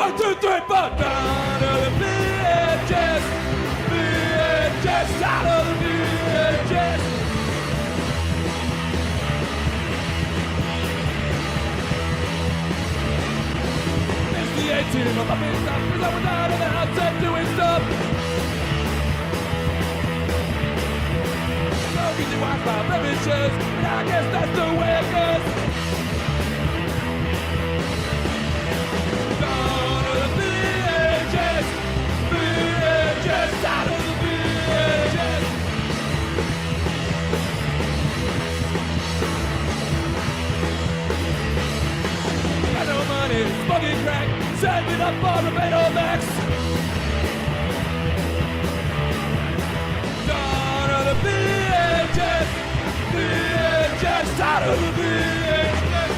1, 2, 3, 4. Down to the VHS. VHS out of the VHS. It's the 18 of my big stuff, 'cause I was out of the house and doing stuff. No easy Wi-Fi beverages, but I guess that's the way it goes. Down to the VHS. VHS out of the VHS. Got no money, smoking crack, saving up for the Betamax. Down to the VHS. VHS out of the VHS.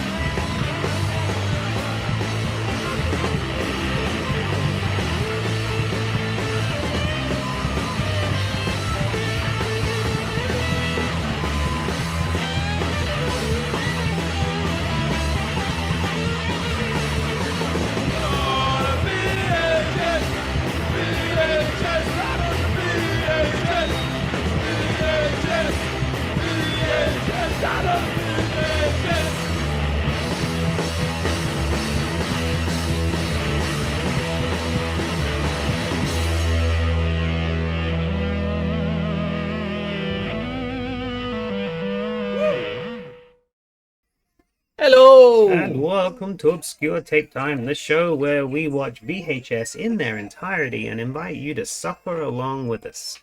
Hello! And welcome to Obscure Tape Time, the show where we watch VHS in their entirety and invite you to suffer along with us.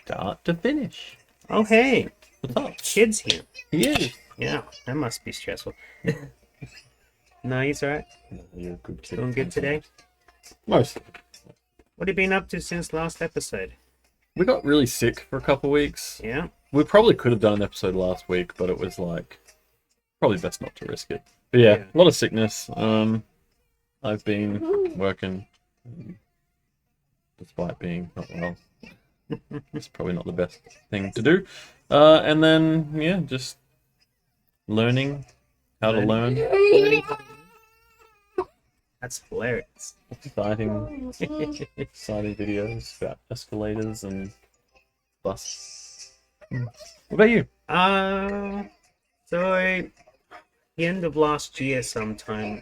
Start to finish. Oh, hey, What's up? kid's here. He is. Yeah, that must be stressful. No, he's alright. You're a good kid. Doing good today. Most. What have you been up to since last episode? We got really sick for a couple weeks. Yeah? We probably could have done an episode last week, but it was like probably best not to risk it. But yeah, a lot of sickness. I've been working despite being not well. It's probably not the best thing to do. And then yeah, just learning how to learn. That's hilarious. Exciting videos about escalators and bus. What about you? So the end of last year sometime,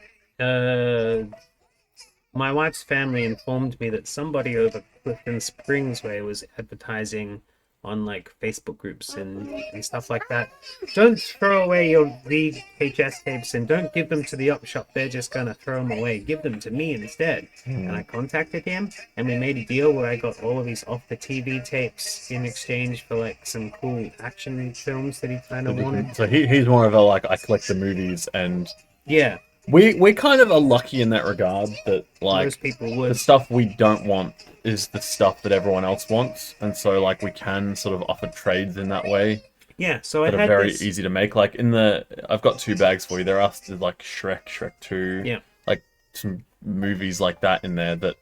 my wife's family informed me that somebody over Clifton Springs way was advertising on like Facebook groups and stuff like that. Don't throw away your VHS tapes and don't give them to the op shop. They're just gonna throw them away. Give them to me instead. And I contacted him and we made a deal where I got all of these off the TV tapes in exchange for like some cool action films that he kind of wanted. So he's more of a like, I collect the movies, and Yeah, we kind of are lucky in that regard that like most people the would. stuff we don't want is the stuff that everyone else wants, and so like we can sort of offer trades in that way Yeah, so I that are had very this. easy to make. Like I've got 2 bags for you. There are like Shrek 2, Yeah. like some movies like that in there that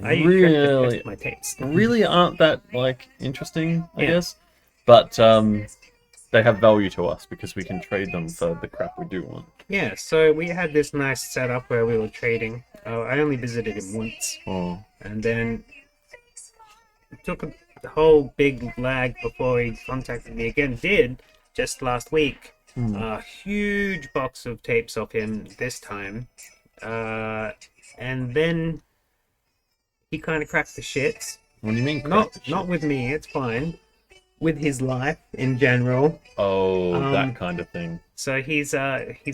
I use Shrek to really test my tapes. really aren't that like interesting, I Yeah. guess. But they have value to us because we can trade them for the crap we do want. Yeah, so we had this nice setup where we were trading. I only visited him once, Oh, and then it took a whole big lag before he contacted me again. Did just last week. A huge box of tapes of him this time, and then he kind of cracked the shits. what do you mean? Not crack the not shit? with me. It's fine. With his life in general. Oh, that kind of thing. So he's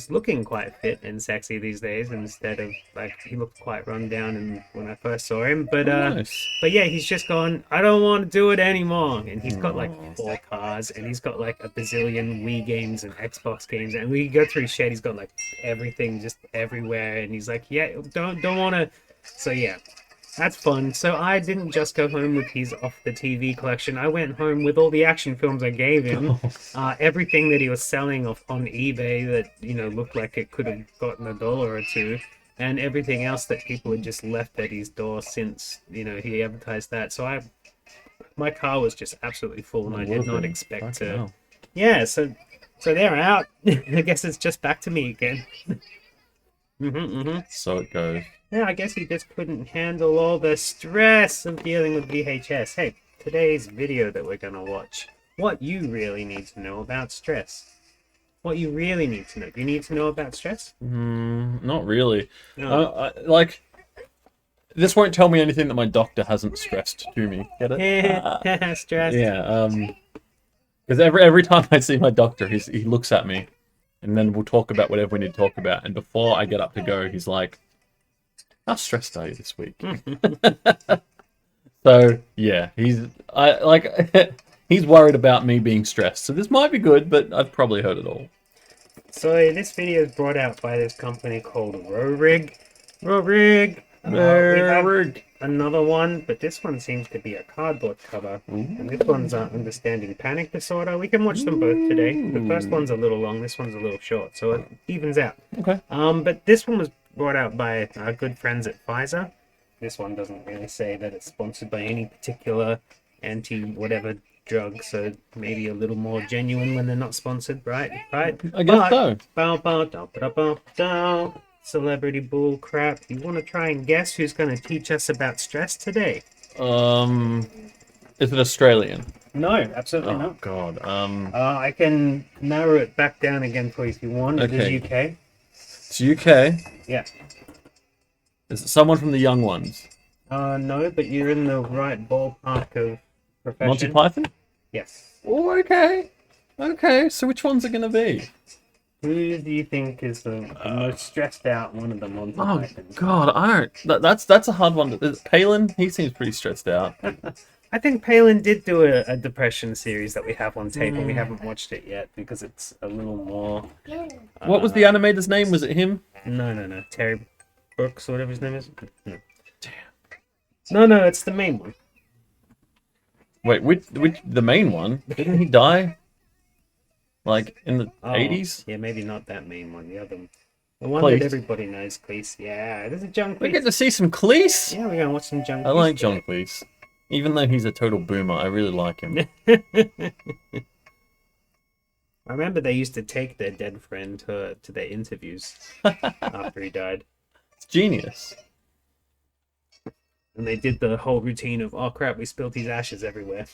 looking quite fit and sexy these days instead of like he looked quite run down when I first saw him. But Nice. but yeah, he's just gone, I don't want to do it anymore. And he's got like 4 cars and he's got like a bazillion Wii games and Xbox games, and we go through his shed, he's got like everything just everywhere, and he's like, yeah, don't want to. So yeah. That's fun. So I didn't just go home with his off the TV collection. I went home with all the action films I gave him, everything that he was selling off on eBay that looked like it could have gotten $1 or $2, and everything else that people had just left at his door since he advertised that. So my car was just absolutely full, and I did not expect to. Hell. Yeah. So they're out. I guess it's just back to me again. So it goes. Yeah, I guess he just couldn't handle all the stress of dealing with VHS. Hey, today's video that we're gonna watch, what you really need to know about stress. What you really need to know. Do you need to know about stress? Not really. No. Like, this won't tell me anything that my doctor hasn't stressed to me. Get it? Stress. Yeah. Because every time I see my doctor, he looks at me, and then we'll talk about whatever we need to talk about. And before I get up to go, he's like, "How stressed are you this week?" So yeah, he's worried about me being stressed. So this might be good, but I've probably heard it all. So this video is brought out by this company called Rorig. Rorig. We have another one, but this one seems to be a cardboard cover, and this one's Understanding Panic Disorder. We can watch them both today. The first one's a little long, this one's a little short, so it evens out. Okay. But this one was brought out by our good friends at Pfizer. This one doesn't really say that it's sponsored by any particular anti-whatever drug, so maybe a little more genuine when they're not sponsored, right? Right? I guess so. Bow, bow, dow, ba, da, bow, dow. Celebrity bull crap. You want to try and guess who's going to teach us about stress today? Is it Australian? No, absolutely Oh not. God. I can narrow it back down again for you if you want. It Okay. is UK. It's UK. Yeah. Is it someone from the young ones? No, but you're in the right ballpark of profession. Monty Python? Yes. Oh, okay. Okay, so which one's it gonna be? Who do you think is the most stressed out one of the Monty Oh Pythons? God, I don't. That's a hard one. Is it Palin? He seems pretty stressed out. I think Palin did do a depression series that we have on tape, and we haven't watched it yet because it's a little more. What was the animator's name? Was it him? No. Terry Brooks, whatever his name is. No. Damn. No, it's the main one. Wait, which the main one? Didn't he die? Like in the Oh, 80s? Yeah, maybe not that main one. The other one. The one Cleese. that everybody knows, Cleese. Yeah, there's a John We Cleese. get to see some Cleese. Yeah, we're gonna watch some John Cleese. I like John Cleese. Even though he's a total boomer, I really like him. I remember they used to take their dead friend to their interviews after he died. It's genius. And they did the whole routine of, oh crap, we spilled his ashes everywhere.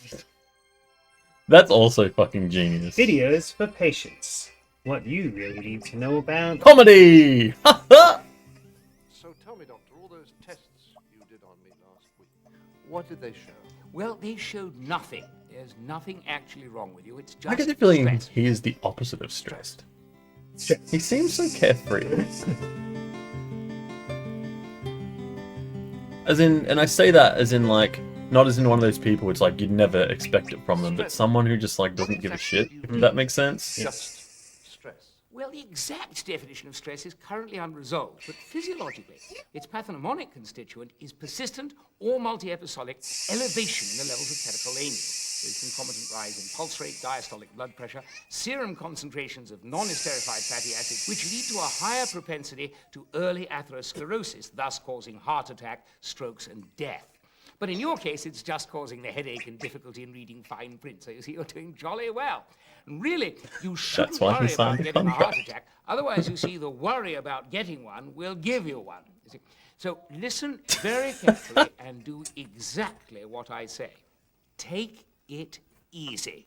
That's also fucking genius. Videos for patients. What you really need to know about. Comedy! So tell me, Doctor, all those tests you did on me last week, what did they show? Well, they showed nothing. There's nothing actually wrong with you. It's just I get the feeling stress. he is the opposite of stressed. Stress. He seems so carefree. As in, and I say that as in like, not as in one of those people it's like you'd never expect it from them, but someone who just like doesn't give a shit, if that makes sense. Just stress. Well, the exact definition of stress is currently unresolved, but physiologically, its pathognomonic constituent is persistent or multi-episodic elevation in the levels of catecholamine, with concomitant rise in pulse rate, diastolic blood pressure, serum concentrations of non-esterified fatty acids, which lead to a higher propensity to early atherosclerosis, thus causing heart attack, strokes, and death. But in your case, it's just causing the headache and difficulty in reading fine print, so you see you're doing jolly well. And really, you shouldn't That's why he worry signed about the getting a heart contract. attack. Otherwise, you see, the worry about getting one will give you one. You see. So listen very carefully and do exactly what I say. Take it easy.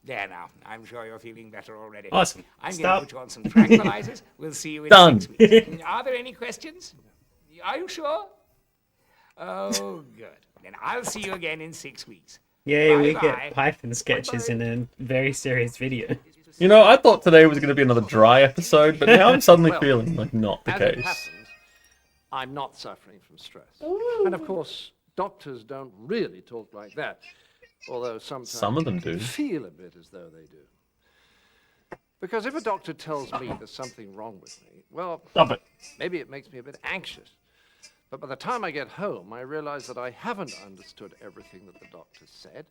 There now, I'm sure you're feeling better already. Awesome. I'm going Stop. to put you on some tranquilizers. We'll see you in Done. 6 weeks. Are there any questions? Are you sure? Oh, good. Then I'll see you again in 6 weeks. Yay, we Bye-bye. get Python sketches in a very serious video. You know, I thought today was going to be another dry episode, but now I'm suddenly feeling like not the As it case. happens, I'm not suffering from stress. And of course, doctors don't really talk like that, although sometimes Some of them do. feel a bit as though they do. Because if a doctor tells me there's something wrong with me, well, Stop it. maybe it makes me a bit anxious. But by the time I get home, I realize that I haven't understood everything that the doctor said.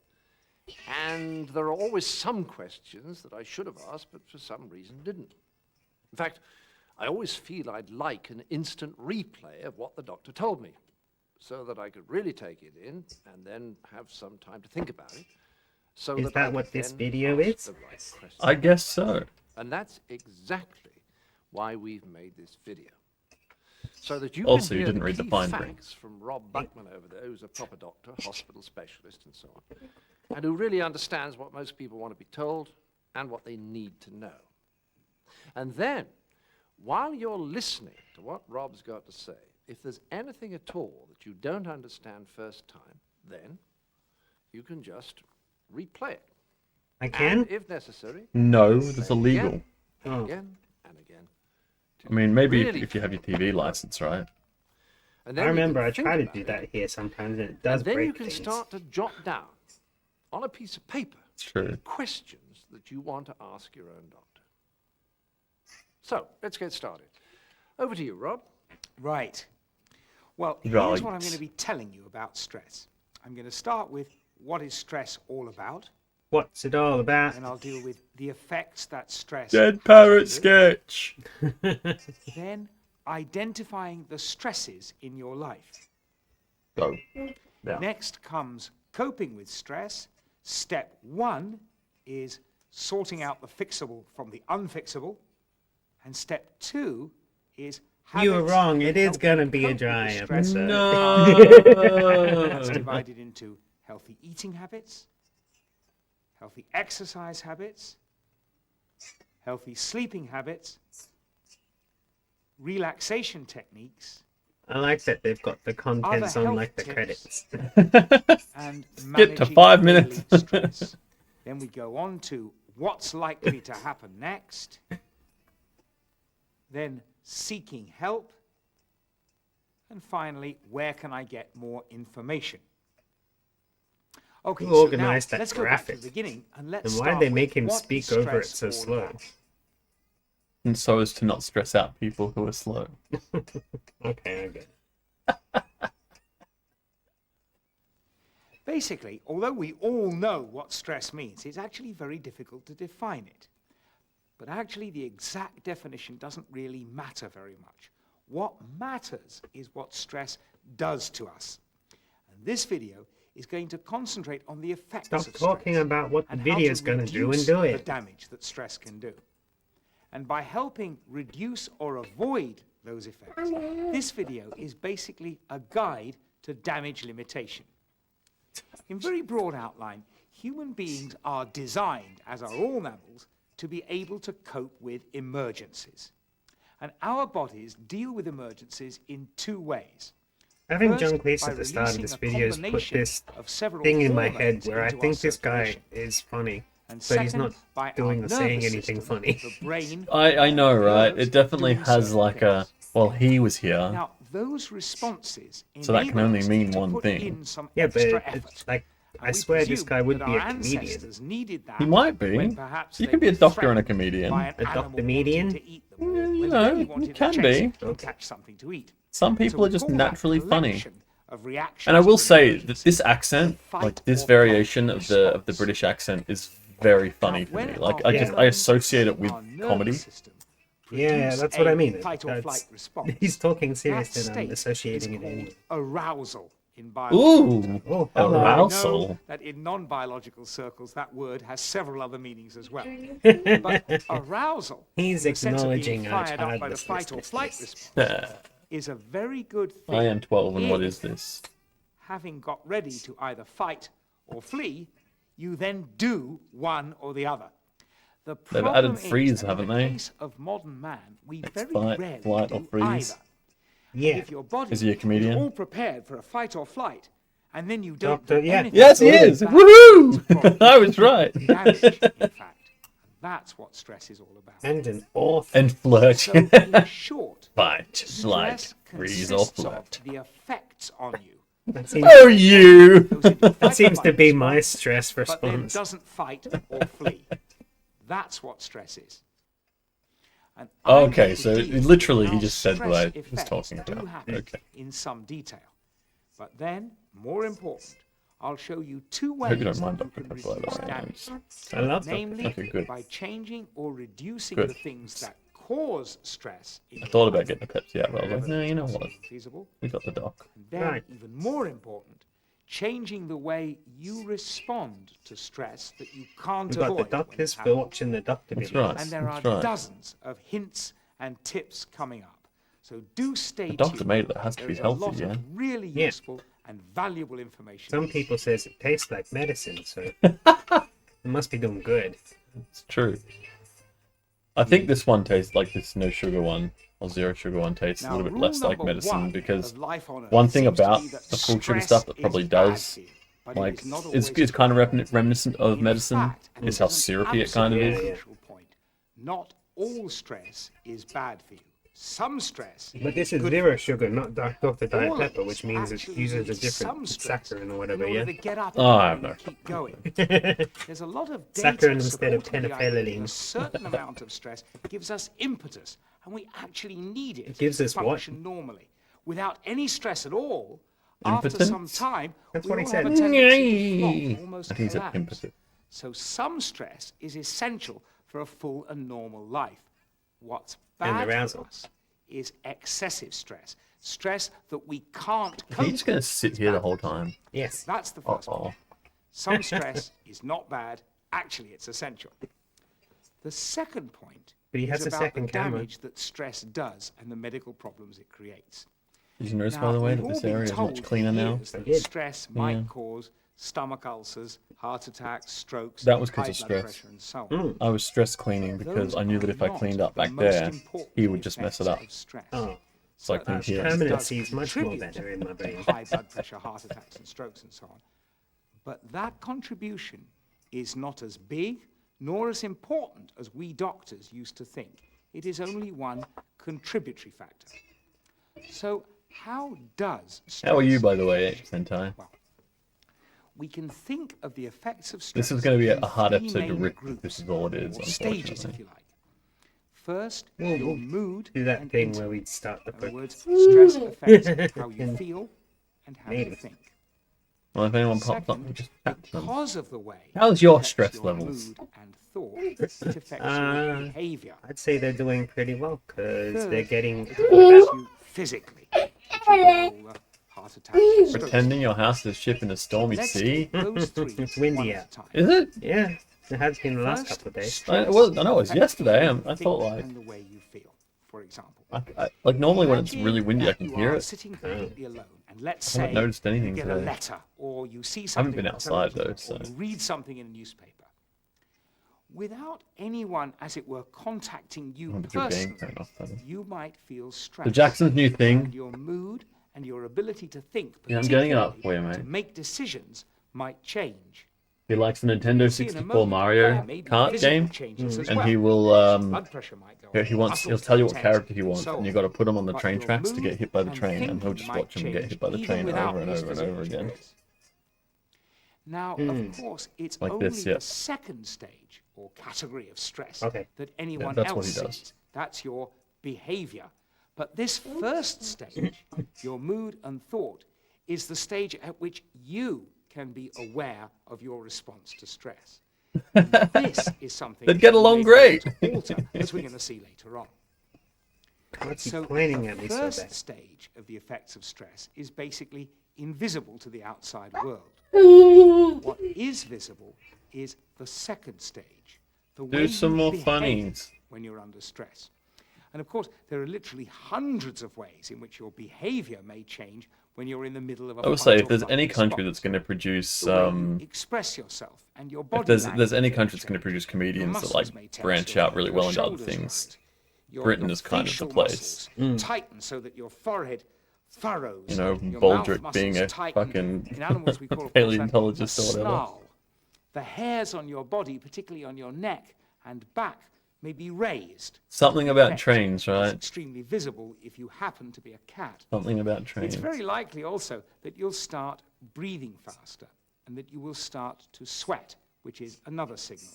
And there are always some questions that I should have asked, but for some reason didn't. In fact, I always feel I'd like an instant replay of what the doctor told me, so that I could really take it in and then have some time to think about it. So Is that that I what could this then video ask is? the right questions. I guess so. And that's exactly why we've made this video. so that you Also, can you hear didn't the read the key fine print. facts from Rob Buckman over there, who's a proper doctor, hospital specialist, and so on, and who really understands what most people want to be told and what they need to know. And then, while you're listening to what Rob's got to say, if there's anything at all that you don't understand first time, then you can just replay it. I can? And if necessary, No, that's illegal. again, Oh. again, and again. I mean, maybe Really if you have your TV license, right? And I then you remember can I think try to about do it, that here sometimes, and it does and then break you can things. start to jot down on a piece of paper It's true. questions that you want to ask your own doctor. So, let's get started. Over to you, Rob. Right. Well, here's Right. what I'm going to be telling you about stress. I'm going to start with what is stress all about, What's it all about? and I'll deal with the effects that stress Dead has parrot on you. sketch. Then identifying the stresses in your life. Go. Yeah. Next comes coping with stress. Step 1 is sorting out the fixable from the unfixable. And step 2 is You were habits wrong. that It is help gonna you be a cope with the dry stress episode. That's No. divided into healthy eating habits, healthy exercise habits, healthy sleeping habits, relaxation techniques, I like that they've got the contents on health like the tips. credits. and Get to managing 5 daily minutes. stress. Then we go on to what's likely to happen next, then seeking help, and finally, where can I get more information? Okay, Who so now organised that let's go back to graphic? the beginning and let's And start why'd they with make him what speak is over it stress so all slow? about? And so as to not stress out people who are slow. Okay, I get it. Basically, although we all know what stress means, it's actually very difficult to define it. But actually, the exact definition doesn't really matter very much. What matters is what stress does to us. And this video is going to concentrate on the effects Stop of stress talking about what the and how video's to gonna do and reduce do the it. damage that stress can do. And by helping reduce or avoid those effects, this video is basically a guide to damage limitation. In very broad outline, human beings are designed, as are all mammals, to be able to cope with emergencies. And our bodies deal with emergencies in two ways. I think First, John Cleese by at the start of releasing this a video has put combination this of several thing in my head hormones where I into our think this guy circulation. is funny, And but he's second, not by our doing or saying nervous anything system, funny. the brain, I know, right? nerves It definitely doing has certain like a. things. Well, he was here. Now, those responses So that can enable only us mean to one put thing. in some Yeah, but extra it's effort. like, And I we swear this presume guy would that be a our comedian. ancestors needed that He might be. when perhaps You they can be a were doctor and a threatened comedian. by an A animal doctor-median? wanting to eat them, or Yeah, when you they know, really you wanted can to be. chase them and Okay. catch something to eat. Some So people are we just call that naturally funny. collection of reactions And I will to say that emergency. this accent, Fight like this or variation flight of the response. British accent, is very funny Now, to when me. Like our I hormones associate it in with our nervous comedy. system Yeah, produce that's what a I mean. Fight or That's- flight response. He's talking That serious and I'm state associating is it in. called arousal in biology. Ooh, Oh, hello. I arousal. know that in non-biological circles that word has several other meanings as well. But arousal, He's in the sense of being acknowledging our fired up by the childlessness, fight or this flight is. response, is a very good thing. I am 12, and what if, is this? having got ready to either fight or flee, you then do one or the other. The They've problem added is freeze, that haven't in the they? case of modern man, we very fight, rarely flight, or do freeze. either. Yeah. If your body Is he a comedian? all prepared for a fight or flight, and then you don't Doctor, do yeah. anything, Yes, he is. that Woohoo! is probably I was right. damage, in fact. And that's what stress is all about. And an awful. And flirt. So, in short, Fight, stress flight, freeze, or consists flirt. of the effects on you. That seems, Oh, you! Goes into that fight or seems to flight be my response, stress but then response. doesn't fight or flee. That's what stress is. And Oh, I'm okay, going to so deal with literally he how just said what stress I was effects talking do about. happen Okay. in some detail. But then, more important, I'll show you two I ways hope you don't mind that you Dr. can Pepper, by reduce the way. damage. I love Dr. Namely, Okay, good. by changing or reducing Good. the things that cause stress. In I your thought about life, getting a Pepsi out, but I was like, no, you know what? feasible. We got the doc. And then, Right. even more important, changing the way you respond to stress that you can't We've got avoid. the when it doctors for happens. watching the doctor That's videos. right. And there are That's right. dozens of hints and tips coming up. So do stay The doctor tuned. made it. It has to There be is a healthy, lot yeah. of really Yeah. useful and valuable information. Some people says it tastes like medicine, so it must be doing good. It's true. I think this one tastes like this no sugar one or zero sugar one tastes a Now, little bit rule less like number medicine one because of life on Earth one thing seems to about be that the full sugar stress stuff that is probably bad does, for you, but it like, is not it's always kind of good. reminiscent of In medicine, fact, and is this how an syrupy it kind of absolutely is. crucial point, not all stress is bad for you. Some stress But this is good zero sugar, not Dr. Diet All of Pepper, us which means it actually uses a need different some stress saccharin or in whatever, order yeah? to get up Oh, I have and no keep going. There's a lot of Saccharin data instead of supporting the idea that phenolphthalein. a certain amount of stress gives us impetus, and we actually need it, It gives to us what? function normally. Without any stress at all, after some Impotence? time, That's we what he all have a said. tendency to flop, almost I think he's collapse. impotent. So some stress is essential for a full and normal life. What's And bad arousal. for us is excessive stress, stress that we can't cope He's just gonna with. sit is here the bad whole for us. time. Yes. That's the first Uh-oh. point. Some stress is not bad. Actually, it's essential. The second point But he has is a about second the camera. damage that stress does and the medical problems it creates. Did you notice, Now, by the way, we've that all this been area is told much for cleaner now? years that did. stress might Yeah. cause stomach ulcers, heart attacks, strokes, That was 'cause high of blood stress. pressure, and so on. I was stress cleaning because Those I knew that are if I not cleaned up the back most there, important he would just mess it up. effects of stress. Oh, So I cleaned here. stress permanency does is much more contribute better in my brain. to high blood pressure, heart attacks, and strokes, and so on. But that contribution is not as big nor as important as we doctors used to think. It is only one contributory factor. So how does stress How are you, by the way, affect you? Sentai? Well, we can think of the effects of stress. This is going to be in a hard three episode to main rip. groups, This is all it is, or stages, if unfortunately. you like. First, We'll your mood Do that and thing intellect. where we start the In other quick. words, stress affects how you feel and how you Maybe. think. Well, if anyone pops up, Second, we just chat to them. because of the way How's it your affects stress your levels? mood and thought, it affects your behavior. I'd say they're doing pretty well because they're Third, getting. it affects you physically. which is where all the heart attacks and strokes Pretending your house is a ship in a stormy Let's sea? take those three It's windy one at out. a time. Is it? Yeah, it has been the last First, couple of days. stress I know it was affects yesterday. how you I thought, think like- and the way you feel. For example, Like normally when it's imagine really windy, I that can you hear are it. sitting completely alone, and let's I haven't say noticed anything you get a today. letter, or you see I haven't something been on outside, though, television, or so- you read something in a newspaper. Without anyone, as it were, contacting you What did your game personally, turn off, buddy? you might feel stressed. So Jackson's new And thing. your mood and your ability to think, Yeah, I'm getting it up particularly for you, to mate. make decisions, might change. He likes the Nintendo See in a 64 moment, Mario there may be Kart physical game, changes as and well. he will Blood pressure might go yeah, up, he'll muscles tell you what tense, character he and wants, so and you on. got to put him on the But train your tracks to mood get hit by the and train, and he'll thinking just might watch him get change hit by the even train without over and these over and physical over again. changes. Now, of course, it's Like only this, yeah. the second stage or category of stress Okay. that anyone that's what else he does. sees. That's your behavior. But this first stage, your mood and thought, is the stage at which you can be aware of your response to stress. And this is something They'd get you along may be great. able to alter, as we're going to see later on. What's he So pointing the at me so first bad? stage of the effects of stress is basically invisible to the outside world. What is visible is the second stage, the way Do some you more behave funnies. when you're under stress. And of course, there are literally hundreds of ways in which your behavior may change when you're in the middle of a I would fight say or if there's flight any country response. that's going to produce The way you express yourself and your body if there's language any may country that's going to change. produce Your comedians that muscles may like tense, branch your- out really your well into other shoulders things, rise. Your Britain is kind of the facial place. muscles tighten so that your forehead furrows. You know, your Baldrick mouth being muscles a tighten. fucking In animals, we call it paleontologist or whatever. snarl. The hairs on your body, particularly on your neck and back, may be raised. Something about Effect trains, is right? extremely visible if you happen to be a cat. Something about trains. It's very likely also that you'll start breathing faster and that you will start to sweat, which is another signal.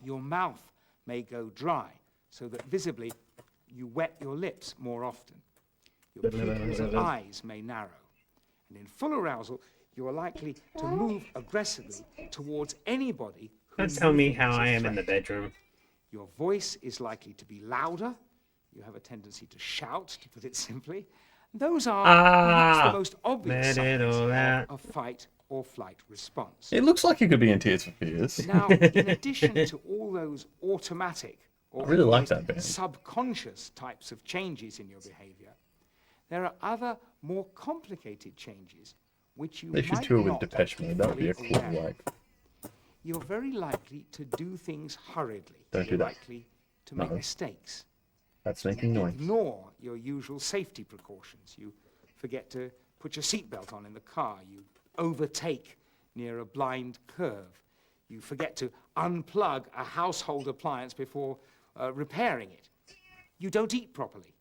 Your mouth may go dry so that visibly you wet your lips more often. Your pupils and eyes may narrow. And in full arousal, you are likely to move aggressively towards anybody who Don't tell me you how think I is a am in the threat. bedroom. Your voice is likely to be louder. You have a tendency to shout, to put it simply. Those are perhaps the most obvious let it signs all out. of a fight or flight response. It looks like you could be in Tears for Fears. Now, in addition to all those automatic or I really like almost that band. subconscious types of changes in your behavior, there are other more complicated changes which you They should might tour with not Depeche Mode. That would be a fully cool, aware of. like, You're very likely to do things hurriedly. Don't do You're that. likely to make No. mistakes. that's making noise. Ignore your usual safety precautions. You forget to put your seatbelt on in the car. You overtake near a blind curve. You forget to unplug a household appliance before repairing it. You don't eat properly.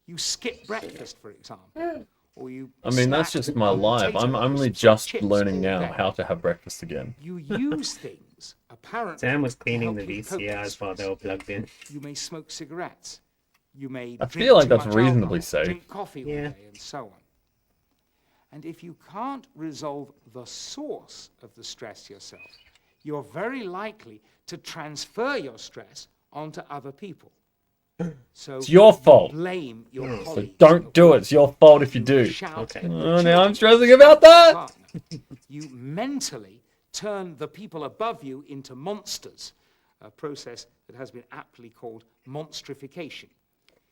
You skip breakfast, for example. Or you I mean, that's snack just my on life. potato I'm only crisps or just chips learning all now day. how to have breakfast again. You use things, apparently. Sam was to cleaning help the you cope with VCRs while they were plugged in. You may smoke cigarettes. You may I drink feel like too that's much reasonably alcohol, safe. drink coffee all Yeah. day, and so on. And if you can't resolve the source of the stress yourself, you're very likely to transfer your stress onto other people. So It's your fault. blame your So colleagues. don't do it. It's your fault if you do. Shout Okay. at the Oh, now I'm children stressing or about your that. partner. You mentally turn the people above you into monsters, a process that has been aptly called monstrification.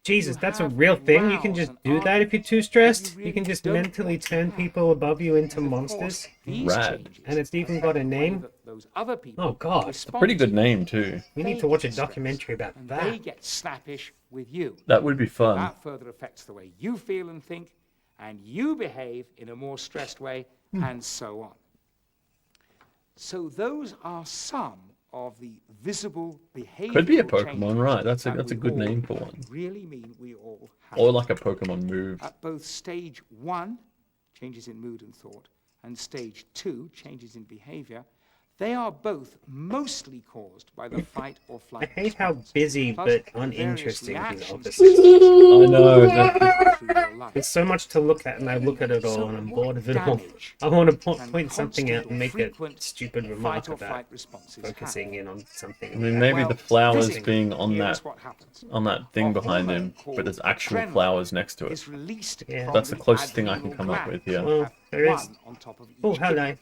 Jesus, You that's a have real thing. You can rows just and do that if you're too arguments stressed. that you You can really just don't mentally want to turn have. people above you into And of monsters. course, these Rad. changes And it's even got a affect the way name. that those other people Oh, God. respond Pretty to good you. name too. We need They to watch a get stressed, documentary about and they that. get snappish with you. That would be fun. That further affects the way you feel and think, and you behave in a more stressed way, and so on. So those are some of the visible behavioural Could be a changes Pokemon, right? That's a that we good all name for one. Really mean we all have. Or like a Pokemon move. At both stage 1, changes in mood and thought, and stage 2, changes in behavior, they are both mostly caused by the fight or I flight hate how response, busy plus but the various uninteresting his reactions office that is. I know. that- through your life. There's so much to look at, and I look at it all, So and I'm what bored of it all. damage I want to can point something out constant and or make a frequent stupid remark fight or about flight responses have? focusing in on something. I mean, maybe Well, the flowers physically, being on here's that what happens. thing A behind hormone him, called but there's actual adrenaline flowers next to it. is released Yeah. from That's the closest thing I can adrenal come up gland. with here. Well, Have there is. one on top of each Oh, hello. kidney.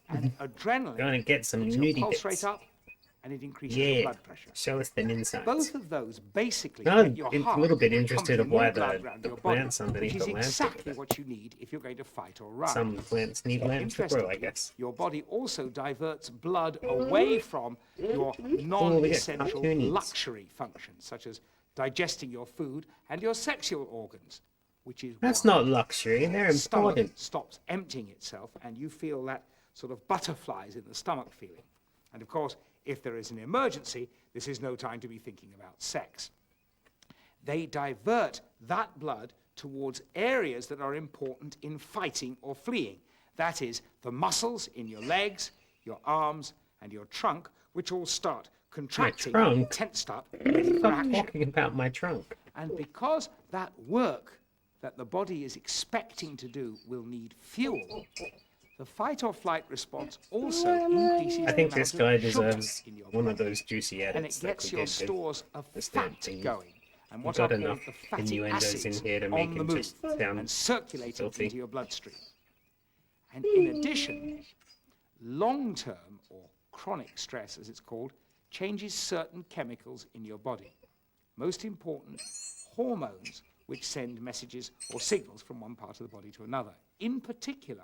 And adrenaline Gonna get some makes your nudie pulse bits. rate up, and it increases your Yeah. blood pressure. Show us them insides. Both of those basically I'm get your a heart little bit interested pumping of why more blood the around your plants body, underneath which is the landscape are exactly there. what you need if you're going to fight or run. Some plants need lamps to grow, I Interestingly, guess. your body also diverts blood away from your Oh, look at non-essential cartoonies. luxury functions, such as digesting your food and your sexual organs, which is That's why not luxury. They're the stomach important. stops emptying itself, and you feel that sort of butterflies in the stomach feeling. And of course, if there is an emergency, this is no time to be thinking about sex. They divert that blood towards areas that are important in fighting or fleeing. That is, the muscles in your legs, your arms, and your trunk, which all start contracting, trunk? tensed up, ready for Stop action. talking about my trunk. And because that work that the body is expecting to do will need fuel, the fight or flight response also increases I think the this amount guy of sugar deserves in your one of blood, those juicy and edits it that gets could your get stores of the stamp fat thing. going. And We've what got are called enough the fatty innuendos acids in here to on make the him move just sound and circulating filthy. into your bloodstream. And in addition, long-term or chronic stress, as it's called, changes certain chemicals in your body. Most important, hormones, which send messages or signals from one part of the body to another. In particular,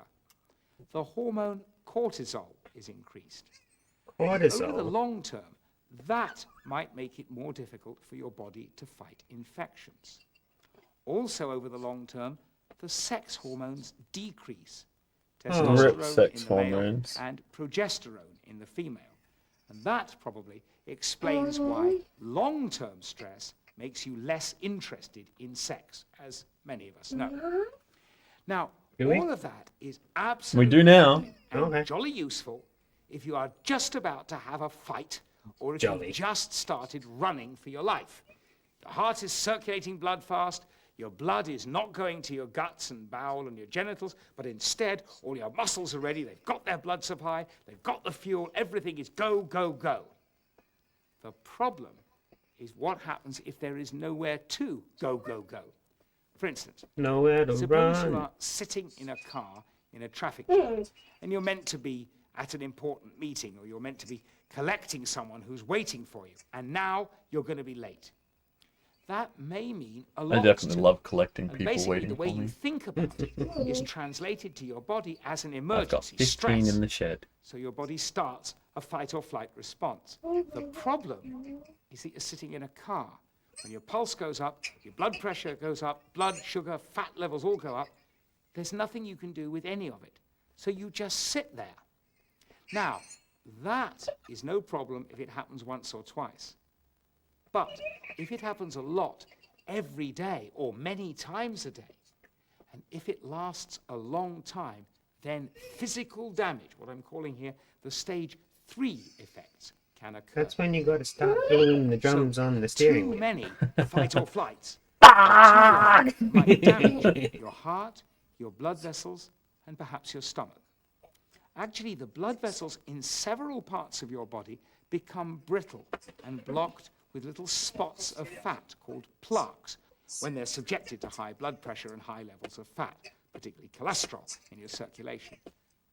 the hormone cortisol is increased. Over the cortisol. long term, that might make it more difficult for your body to fight infections. Also, over the long term, the sex hormones decrease. Rip Testosterone sex in the male hormones. and progesterone in the female. And that probably explains why long-term stress makes you less interested in sex, as many of us know. Now, Do we? all of that is We absolutely do now. and Okay. jolly useful if you are just about to have a fight or if Jolly. you've just started running for your life. Your heart is circulating blood fast, your blood is not going to your guts and bowel and your genitals, but instead all your muscles are ready, they've got their blood supply, they've got the fuel, everything is go, go, go. The problem is what happens if there is nowhere to go, go, go. For instance, Nowhere to suppose you run. are sitting in a car in a traffic jam and you're meant to be at an important meeting or you're meant to be collecting someone who's waiting for you, and now you're going to be late. That may mean a lot I definitely to love collecting and people basically, waiting the way for you me. think about it is translated to your body as an I've got emergency 15 stress. in the shed. So your body starts a fight or flight response. The problem is that you're sitting in a car. When your pulse goes up, your blood pressure goes up, blood, sugar, fat levels all go up. There's nothing you can do with any of it. So you just sit there. Now, that is no problem if it happens once or twice. But if it happens a lot, every day or many times a day, and if it lasts a long time, then physical damage, what I'm calling here the stage 3 effects, can occur. That's when you got to start doing the drums on the steering Too wheel. many fight or flights or too long might damage your heart, your blood vessels, and perhaps your stomach. Actually, the blood vessels in several parts of your body become brittle and blocked with little spots of fat called plaques when they're subjected to high blood pressure and high levels of fat, particularly cholesterol in your circulation.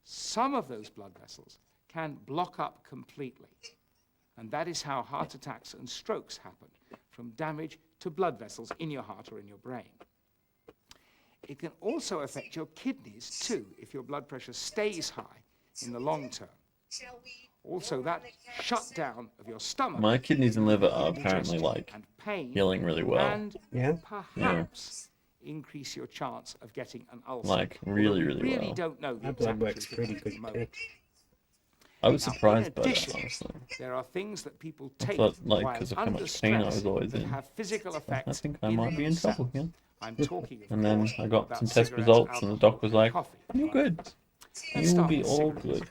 Some of those blood vessels can block up completely. And that is how heart attacks and strokes happen, from damage to blood vessels in your heart or in your brain. It can also affect your kidneys too, if your blood pressure stays high in the long term. Also, that shutdown of your stomach, My kidneys and liver are apparently indigestion like and pain, healing really well. and Yeah. perhaps increase your chance of getting an ulcer. Like, Although really, we really really well. don't know the My blood exact works truth pretty at good the too. moment. I was Now, surprised by that, addition, honestly. there are things that people I take thought, like, while 'cause of how under much pain I stress was always that in. have physical I effects think I might be in trouble themselves. here. I'm talking, of And then course, I got about some test cigarettes, results, and the doc alcohol, was and like, coffee. "You're good. Let's You will start be with all cigarettes. good."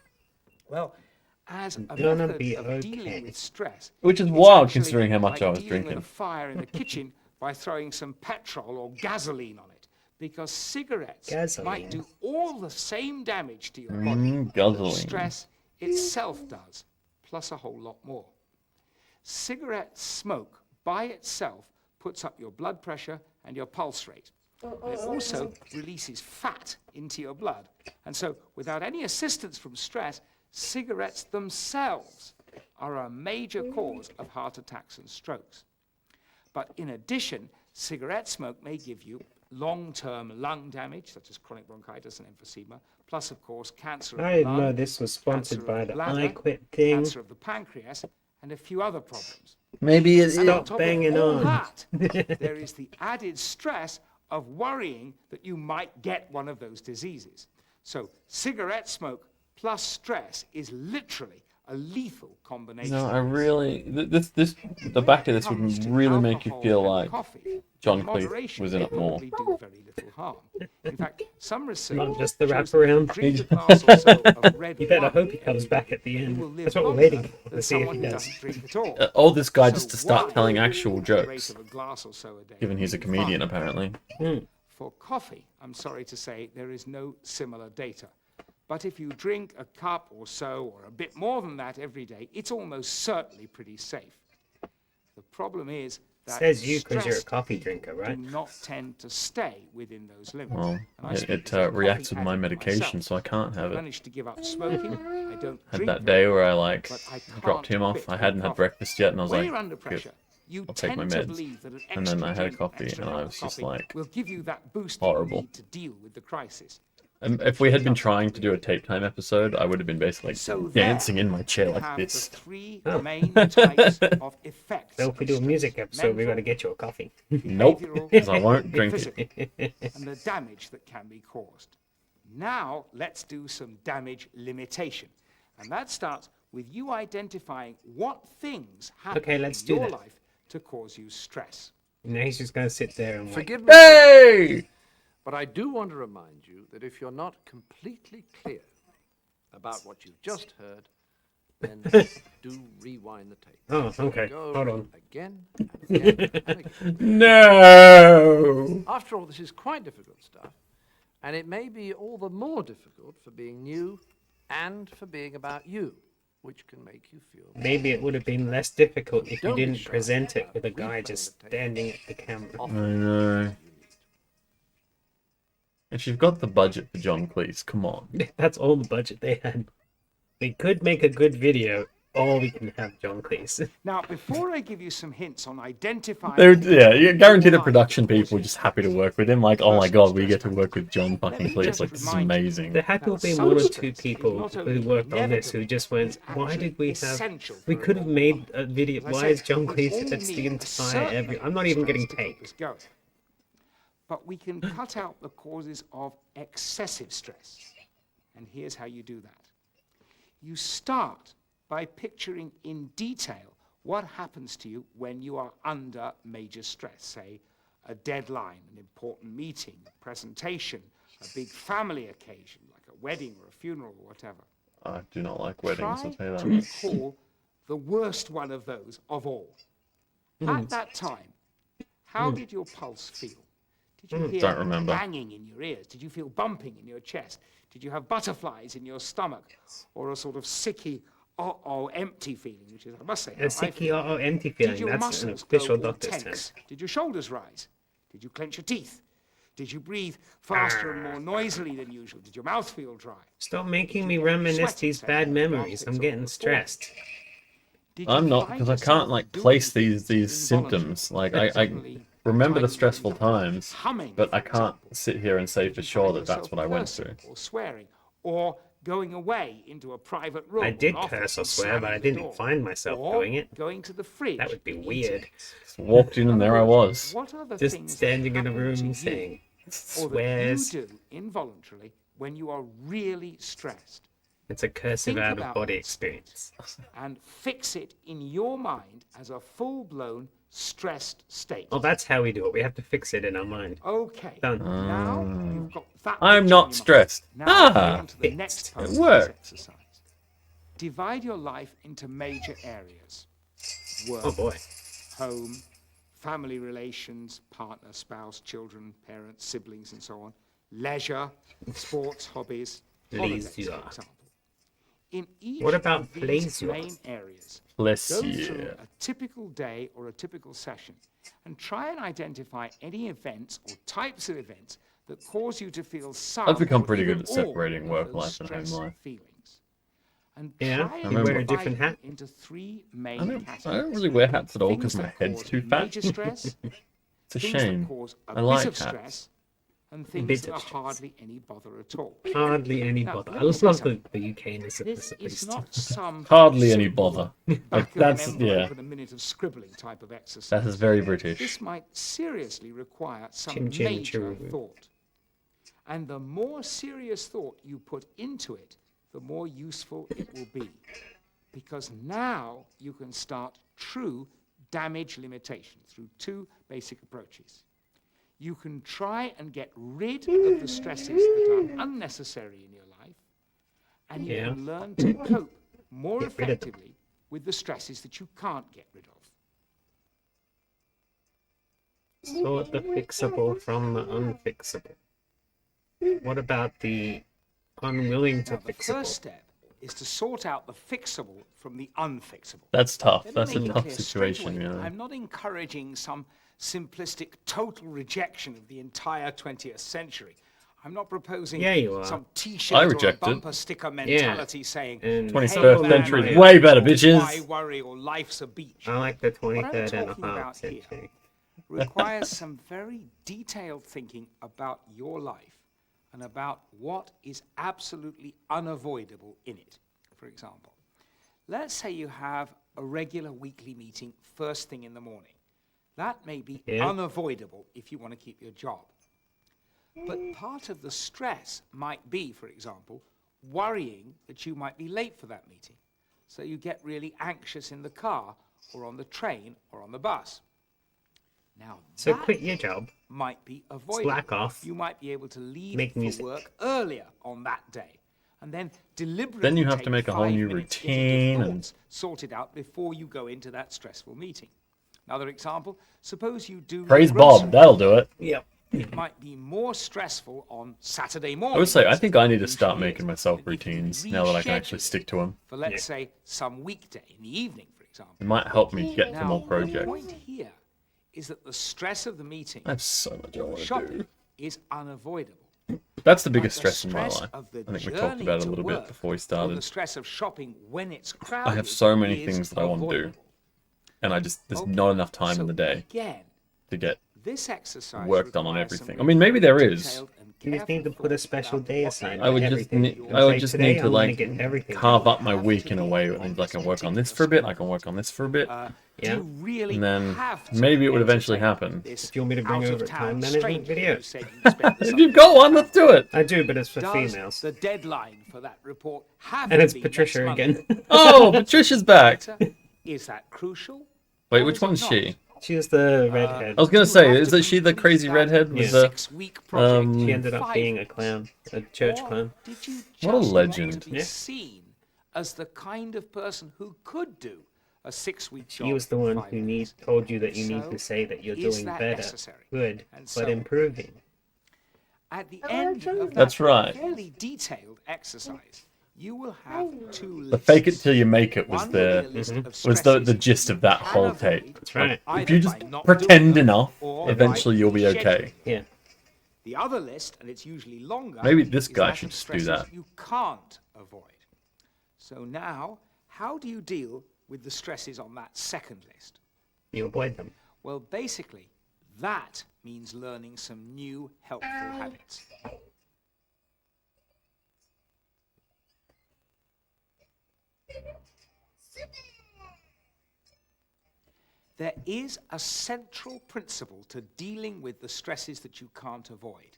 Well, as a Gonna method be of okay. dealing with stress, Which is it's wild actually considering how much like I was dealing drinking. with a fire in the kitchen by throwing some petrol or gasoline on it, because cigarettes Gasoline. might do all the same damage to your body that Guzzling. stress itself does, plus a whole lot more. Cigarette smoke by itself puts up your blood pressure and your pulse rate. It also releases fat into your blood. And so, without any assistance from stress, cigarettes themselves are a major cause of heart attacks and strokes. But in addition, cigarette smoke may give you long-term lung damage, such as chronic bronchitis and emphysema, plus, of course, cancer of I the didn't lung, know this was sponsored cancer of by the the bladder, I Quit thing. cancer of the pancreas, and a few other problems. Maybe it And on Stop top banging of all on. that, there is the added stress of worrying that you might get one of those diseases. So cigarette smoke plus stress is literally a lethal combination. No, I really the back of this would really make you feel like John Cleese was in it more. Do very little harm. In fact, some research Not just the shows that wraparound. if you drink a glass or so of red You better wine hope he comes every back at the day, end. you will live That's what we're longer waiting for, than to see if someone he who does. doesn't drink at all. All this guy So just to start why telling actual at the rate jokes, of a glass or so a day given he's a would be comedian fine. apparently. For coffee, I'm sorry to say, there is no similar data. But if you drink a cup or so, or a bit more than that every day, it's almost certainly pretty safe. The problem is that Says you because you're a stress coffee drinker, right? do not tend to stay within those limits. Well, And I it speak as a coffee reacts with my addict medication, myself. so I can't have I it. managed to give up smoking. I don't Had drink that very day where I much, like but I dropped can't him off. quit I hadn't had coffee. breakfast yet, and I was When like, you're under "Good." pressure, you I'll take my tend to meds. believe that an And then I had a extra coffee, drink, extra and I cup was of just coffee like, will give you that boost horrible. you need to deal with the crisis. If we had been trying to do a tape time episode, I would have been basically So dancing there in my chair you like have this. the three main types of effects. So if we of do a stress: music episode, we got to mental, get you a coffee. Nope, behavioral, because I won't drink it. physical, and the damage that can be caused. Now let's do some damage limitation. And that starts with you identifying what things happen Okay, let's in do your that. life to cause you stress. Now he's just going to sit there and wait. Forgive me, Hey! but I do want to remind you that if you're not completely clear about what you've just heard, then do rewind the tape. Oh, okay. Go Hold on. again and again and again. No! After all, this is quite difficult stuff, and it may be all the more difficult for being new and for being about you, which can make you feel. Maybe it would have been less difficult if you Don't be didn't shy present it about with a replaying guy just the tape. standing at the camera. I know. If you've got the budget for John Cleese, come on. That's all the budget they had. They could make a good video Or we can have John Cleese. Now, before I give you some hints on identifying... Yeah, you guarantee the your production life that people are causes just happy to stress, work with him. Like, oh my personal god, we get to stress work with John fucking me Cleese. just Like, this is remind you amazing. There had to have been Some one or stress two is people not who only worked on this who inevitable, just went, it's why actually did we have... essential We for could have all made life. a video... As I Why say, is John we Cleese... all That's the need a entire... certain I'm not even getting stress to keep paid. us going. But we can cut out the causes of excessive stress. And here's how you do that. You start by picturing in detail what happens to you when you are under major stress, say a deadline, an important meeting, a presentation, a big family occasion, like a wedding or a funeral or whatever. I do not like weddings, I'll Try tell you to that. recall the worst one of those of all. At that time, how did your pulse feel? Did you hear Don't remember. banging in your ears? Did you feel bumping in your chest? Did you have butterflies in your stomach? Or a sort of sicky, empty feeling, which is, I must say, A how I sicky feel. or empty Did feeling. your That's an muscles official go all doctor's term. tense? Did your shoulders rise? Did you clench your teeth? Did you breathe faster and more noisily than usual? Did your mouth feel dry? Stop making me Did you get reminisce sweaty, these say, bad on your memories. armpits I'm or getting on the stressed. Did you I'm not, find because I yourself can't, like, doing place things these involuntarily? symptoms. Like, I Suddenly remember the tightening stressful your times, humming, but I for can't example. sit here and say Did for you sure find that that's yourself what I went cursing through. Or swearing, or going away into a private room. I or did an office curse or and swear, but I slamming the didn't door. find myself Or doing it. going to the fridge. That would be and weird. eating. Just walked in and there I was. What are the Just things that standing in a happen to room you, saying or that swears. you do involuntarily when you are really stressed, It's a cursive Think out-of-body about experience. and fix it in your mind as a full-blown stressed state. Well, that's how we do it. We have to fix it in our mind. Okay. Done. Now you've got that. I'm picture in not your mind. stressed. Now Ah, on to the next fixed. part It of this worked. exercise. Divide your life into major areas: work, Oh boy. home, family relations, partner, spouse, children, parents, siblings, and so on. Leisure, sports, hobbies, holidays, for Leisure. example. In each What about of these pleasure? main areas, Bless go through you. a typical day or a typical session and try and identify any events or types of events that cause you to feel some I've become or pretty good even at separating all work of life those and home stress life. feelings. And Yeah, try you and wear a divide different them hat? into three I main don't categories. really wear hats at all because Things my that head's cause too fat. major stress, It's a things that shame. cause a I bit like of hats. stress, and things Bit that of are stress. hardly any bother at all. Hardly any Now, bother. let I me just say love something. the UKness of This this at is least. not some Hardly any simple bother. back Like, of an that's- envelope yeah. and a minute of scribbling type of exercise. That is very British. This might seriously require some Chim chim major chiroo. thought. And the more serious thought you put into it, the more useful it will be. Because now you can start true damage limitation through two basic approaches. You can try and get rid of the stresses that are unnecessary in your life, and you Yeah. can learn to cope more Get rid of them. effectively with the stresses that you can't get rid of. Sort the fixable from the unfixable. What about the unwilling to Now, the fixable? first step is to sort out the fixable from the unfixable. That's tough. Let me That's a make it tough clear straight situation, away, yeah. I'm not encouraging some simplistic total rejection of the entire 20th century. I'm not proposing Yeah, you are. some I T-shirt or a reject it. bumper sticker mentality saying, And 21st hey, century man, is way better, or bitches. Why worry or life's a beach. I like the What I'm 23rd and a talking half about here century. requires some very detailed thinking about your life and about what is absolutely unavoidable in it. For example, let's say you have a regular weekly meeting first thing in the morning. That may be Yeah. unavoidable if you want to keep your job. But part of the stress might be, for example, worrying that you might be late for that meeting. So you get really anxious in the car or on the train or on the bus. Now, So that quit your job. might be avoidable. Slack off. You might be able to leave Make for music. work earlier on that day, and then deliberately Then you have to take make a whole 5 new minutes to get routine your and- thoughts sorted out before you go into that stressful meeting. Another example: suppose you do Praise grocery. Bob. That'll do it. Yep. It might be more stressful on Saturday morning. I would say I think I need to than start it making is myself if you routines now that I can actually reschedule stick to them. for, let's say, some weekday in the evening, for example. It might help me get to Now, more the projects. point here is that the stress of the meeting I have so much I want to shopping do. is unavoidable. That's the biggest But the stress in my stress life. of the I think we talked journey about it a to little bit work, before we or the started. stress of shopping when it's crowded. I have so many is things that I want to do, avoidable. and there's Okay, not enough time so in the day Again, to get this exercise work done on requires some everything. I mean, maybe there very is. detailed and You just need to careful put a thought special about day what aside. you I would for just everything. need, You I would say, just "Today need to I'm gonna like get everything carve done." up my week in a way, and like I can work on this for a bit, I can work on this for a bit, Yeah. You really and then have to maybe it would eventually entertain happen. this Do you want me to bring over a out-of-town time management stranger video? who said you'd spend the If summer you've got one, let's do it. I do, but it's for Does females. the deadline for that report have And to it's be Patricia next again. Monday? Oh, Patricia's back. Is that crucial? Wait, or which is it one's not? she? She's the redhead. I was gonna You say, have is to it she the complete crazy that redhead with Yeah. the? 6-week project She in ended up 5 being a weeks. clown, a church Or clown. did you just What a want legend. to be Yeah. seen as the kind of person who could do a 6-week job? She was the in one 5 who weeks? told you that you need So, to say that you're is doing that better, necessary? good, And but so- improving. At the end of That's that right. fairly detailed exercise, you will have 2 lists. The fake it till you make it was One will be a the list of was the stresses gist of that you whole can tape. avoid That's right. If you either just by not pretend doing them enough, or by eventually you'll be okay. scheduling. Yeah. The other list, and it's usually longer, Maybe this is guy that should of just do stresses that. you can't avoid. So now, how do you deal with the stresses on that second list? You avoid them. Well, basically, that means learning some new helpful habits. There is a central principle to dealing with the stresses that you can't avoid.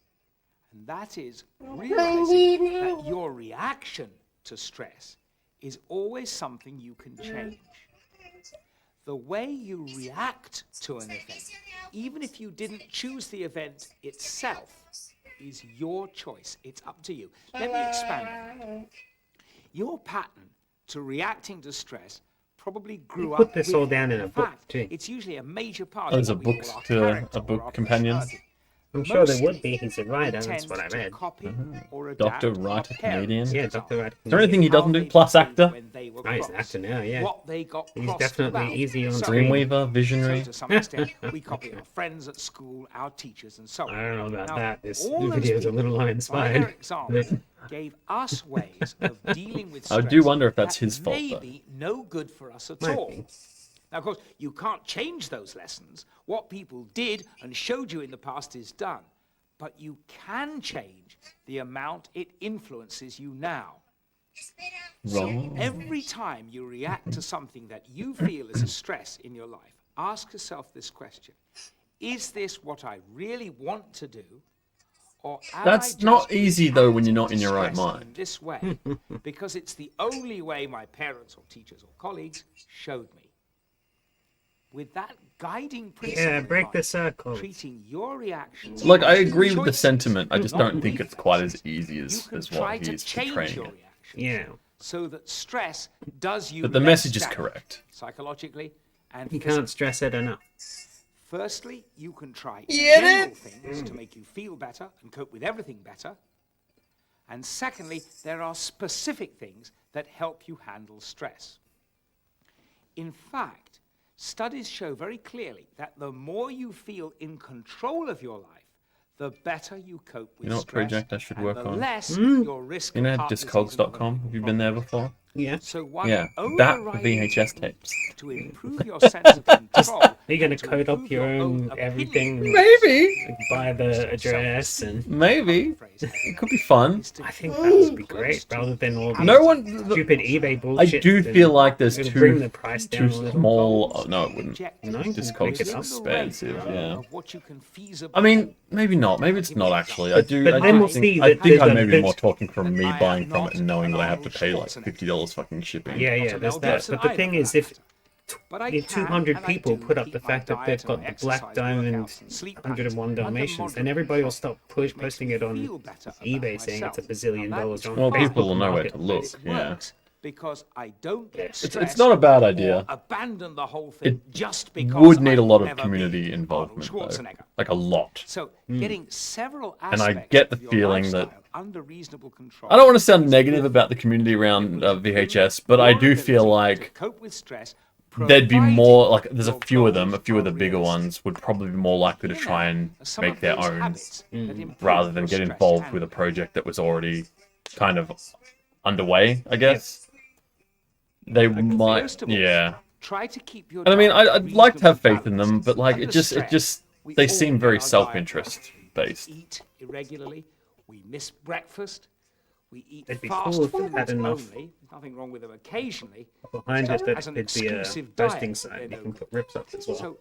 And that is realizing that your reaction to stress is always something you can change. The way you react to an event, even if you didn't choose the event itself, is your choice. It's up to you. Let me expand on that. Your pattern to reacting to stress probably grew up. put this all with it. down in a book, fact, too. It's usually a major part Oh, of there's a what we book call our to character a book or our companion? personality. I'm sure there would Mostly, be. He's a writer. we That's what I tend to read. copy or Dr. adapt Writer, our parents' comedian? Yeah, example. Dr. Wright. Is there anything he How doesn't do? they Plus behaved actor? when they were Oh, he's an cross, actor now, yeah. What they got He's crossed definitely about. easy on So- screen. Dreamweaver, visionary. So to some extent, we copy our friends at school, our teachers, and so on. I don't know about Now, that. This all those video is a people, little by their uninspired. example, gave us ways of dealing with I stress. do wonder if that's that his fault, may though. be no good for us at Might all. be. Now, of course, you can't change those lessons. What people did and showed you in the past is done. But you can change the amount it influences you now. So Wrong. every time you react to something that you feel is a stress in your life, ask yourself this question. Is this what I really want to do? Or am That's I just not easy, though, when you're not reacting in your to right stress mind. in this way, because it's the only way my parents or teachers or colleagues showed me. With that guiding principle Yeah, in break mind, the circle. treating your reactions Like, I as agree with the choices, sentiment. I just not don't think it's quite as reflexes. easy You as, can as try what to he's change portraying your it. reactions Yeah. so that stress does you But the less message is damage correct. psychologically and You physically. can't stress it enough. Firstly, you can try general things to make you feel better and cope with everything better. And secondly, there are specific things that help you handle stress. In fact, studies show very clearly that the more you feel in control of your life, the better you cope with You know what stress, project I should and work the on? less your risk You know of heart disease and other discogs.com? Have you been there problems. before? Yeah. So one Yeah, that for overriding VHS technique tapes. to improve your sense of control. Are you gonna to code up improve your own opinion everything? Maybe. Like, buy the address and Maybe. It could be fun. I think that would be great rather than all the No one. stupid eBay I bullshit. do that- feel like there's it'll bring too the price down too a little. small. Oh, no, it wouldn't. No, you can Discogs pick it is up. expensive. Yeah. Of what you can feasibly I mean, maybe not. Maybe it's not actually. I do. But I then do we'll think, see I that think there's I'm a maybe bit- more talking from me I am buying from not it and knowing an that I have to Arnold pay like Schwarzenegger. $50 fucking shipping. Yeah, Not yeah, a there's Mel that. Gibson But the either, thing for is, that if matter. But I the can 200 and I people do put up keep the my fact that diet they've and got my the exercise, Black Diamond workouts and sleep 101 patterns Dalmatians, under then everybody will stop which makes posting me it on feel better about eBay saying it's a myself. bazillion Now that dollars is on Well, fine, people will know where to Facebook look. but it Yeah. works because I don't get It's stressed not a bad or idea. abandon the whole thing just because Would need a I'll lot of never community be involvement though. Arnold Schwarzenegger. Like a lot. So getting several I aspects get the of your feeling that- lifestyle under reasonable control. I don't want to sound negative about the community around VHS, but I do Your feel ability like to cope with stress there'd be more, like, provided there's a your few of them, a goals few of are the bigger realistic. ones would probably be more likely to Here try now and are some make of their those own habits that improve rather than your get stress involved with a handling. project that was already kind of underway, I guess. They might, First of all, yeah. try to keep your And I mean, diet I'd like to have reasonably faith in them, balanced. but like, Under it just, stress, we they all seem get very our diet self-interest wrong. based. We eat irregularly. We miss breakfast. We eat It'd be fast cool if it foods had enough only. There's nothing wrong with them occasionally. behind Just it that as an it'd be a exclusive hosting diet, site. they're You no can good. put rips up as well. So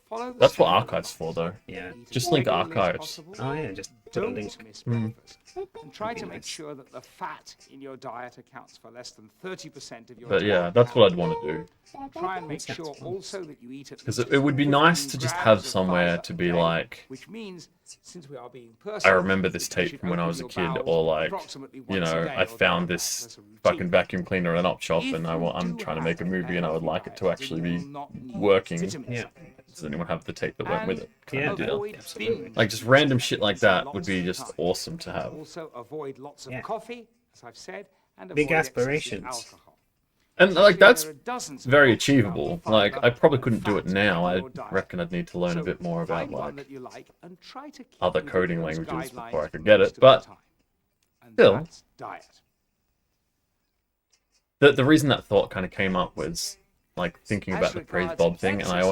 follow the That's what standard archives for, though. Yeah. Eat Just as link regularly as archives. possible. Oh yeah, just put a Don't link. miss breakfast. And try to make sure that the fat in your diet accounts for less than 30% of your But yeah, total that's what I'd calories. want to do. Try and make sure also that you eat at Because least it would be nice 15 to just grams have of somewhere fiber to a be day, like, which means, since we are being I personal, remember this you tape should from when I open was a your kid, bowels or like, approximately you once a know, day I or found thereabouts this as a routine. fucking vacuum cleaner in an op shop, If and you I'm do trying to make a have movie, and I would healthy like it to diet, actually then you be will not need working. vitamins. Yeah. Does anyone have the tape that went with it? Kind Yeah. of deal. Avoid Absolutely. binge Like, just random shit like that lots would be of just time. awesome to have. Also, avoid lots of Yeah. coffee, as I've said, and Big avoid excessive aspirations. alcohol. And like, that's There are dozens of very books about achievable. fiber Like, I probably and couldn't do it fat now. in I your diet. reckon I'd need to learn a So bit more about find one like that you like and try to keep other within coding those languages guidelines before I could get most it. of the But time. And still. that's diet. the reason that thought kind of came up was like thinking about the Praise Bob thing, and I've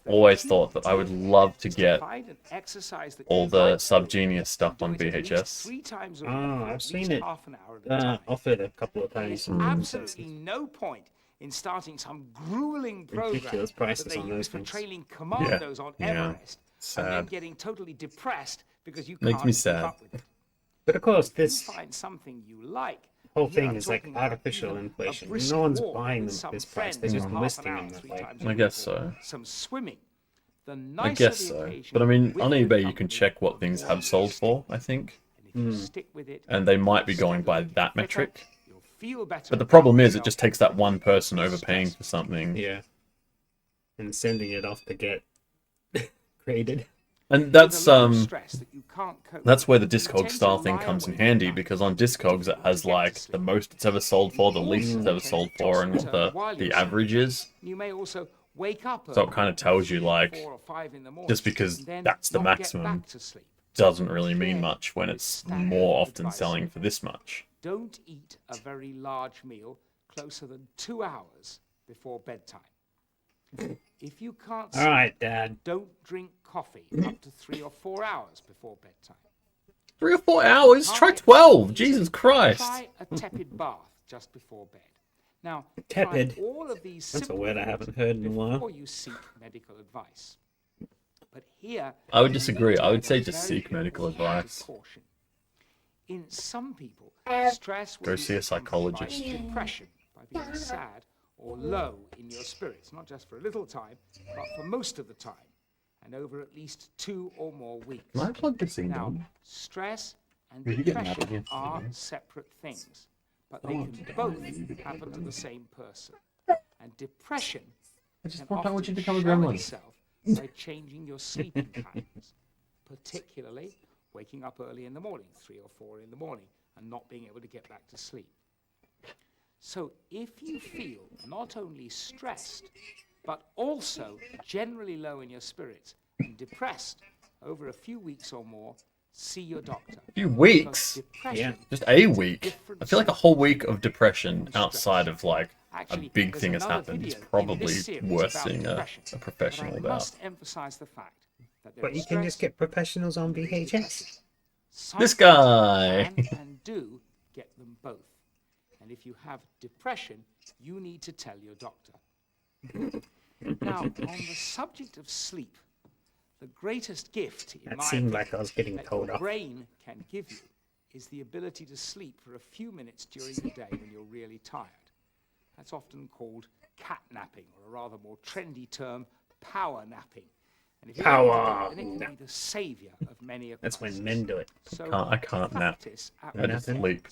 always thought that I would love to get Find an exercise that all you the like to do Subgenius stuff and on do it at least VHS. 3 times a Oh, week for I've at seen least it. half an hour at a time. Offered a couple of There's times. absolutely no point in starting some grueling program Ridiculous that prices they on use those for things. trailing commandos on Yeah. Everest, and then Sad. getting totally depressed because you Makes can't me keep sad. up with it. But of course, If you this find something you like. whole here thing I'm is like talking about artificial even a inflation. brisk No one's walk buying with them at some this price. friends They're just for half an listing hour them at 3 like times a I week, guess or so. Some swimming. The I nicer guess the so. occasion, But I mean, with on the eBay you can company, check what the things more have you sold stick for, with I it. think. And if you stick with it, And they might be you'll going by steadily that get fitter, metric. you'll feel better But the about problem is, it yourself, just takes that and one you'll person be overpaying for stress-free. something. yeah, and sending it off to get graded. And With that's a lot of stress that you can't cope that's with, where the you Discogs tend style to thing lie comes in awake handy, at night, because on and it's Discogs it difficult has to get to like sleep. the most it's ever sold for, the least it's Also ever tend sold to for, toss and and what turn while the you sleep. average is. You may also wake up So it early, kind of tells you 3, like 4 or 5 in the morning, just because and then that's the not get maximum back to sleep. doesn't really mean Again, much when it's it's standard more often advice. selling for this much. Don't eat a very large meal closer than 2 hours before bedtime. If you can't All sleep, right, Dad. don't drink coffee up to 3 or 4 hours before bedtime. 3 or 4 hours? Can't Try get to 12! sleep Jesus easily, Christ! Try a tepid bath just before bed. Now, Tepid. try all of these That's a simple word I things haven't heard in a while. before you seek medical advice. But here, I would you disagree. need to I would have say a just very seek medical important amount of advice. caution. In some people, stress will Go be see a accompanied by psychologist. depression, by being sad or low in your spirits, not just for a little time, but for most of the time, and over at least 2 or more weeks. Can I plug this in? Now, Dom? stress and Will you get mad depression again? are separate things, but they Oh, can yeah, both you become a happen to gremlin. the same person. And depression I just can want you to often become a show gremlin. itself by changing your sleeping patterns, particularly waking up early in the morning, 3 or 4 in the morning, and not being able to get back to sleep. So if you feel not only stressed, but also generally low in your spirits and depressed over a few weeks or more, see your doctor. A few Because weeks? depression Just a is week? different I feel like a whole week of depression stress. outside of like a Actually, big there's thing has another happened is video in probably this series worth about seeing a depression, professional but I about. must emphasize the fact that there But is you can just stress, get professionals on VHS. some This people guy. can and do get them both. And if you have depression, you need to tell your doctor. Now, on the subject of sleep, the greatest gift, in That my seemed opinion, like I was getting that told your off. brain can give you is the ability to sleep for a few minutes during the day when you're really tired. That's often called cat napping, or a rather more trendy term, power napping. And if you're able to do Power it, then it can be the savior of many a That's crisis. when men do it. So I can't nap. practice at I just regular sleep.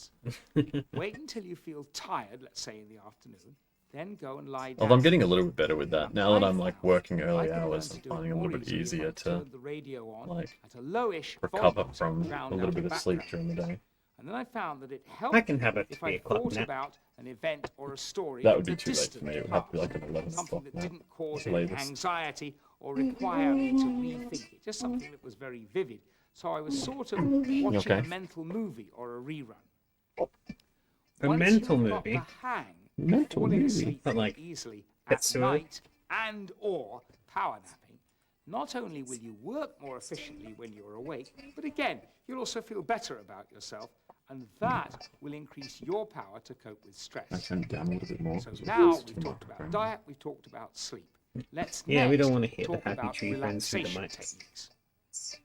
intervals. Wait until you feel tired, let's say in the afternoon, then go and lie down. Although I'm getting a little bit better with that. Now that I'm like I've working early learned hours, to I'm do it finding it a more little bit easily if easier I to turn the radio on like at a lowish recover volume so from it drown a out little bit the of sleep background. during the day. And then I found that it helped I can have a if 3 I o'clock thought nap. about an event or a story That in would be the too late for distant me. It would have to be past. like an 11 Something o'clock that nap. didn't cause The any latest. anxiety or require me to rethink it. Just something that was very vivid. So I was sort of watching Okay. a mental movie or a rerun. A Once mental you've got movie? the hang of Mental falling movie? asleep Not very like easily Pet at Sewer? night and or power napping, not only will you work more efficiently when you're awake, but again, you'll also feel better about yourself, and that will increase your power to cope with I stress. turned it down a little bit more. So because it now was we've too talked much. about diet, we've talked about sleep. Let's Yeah, we next don't wanna hear the talk happy about tree friends through the relaxation mics. techniques.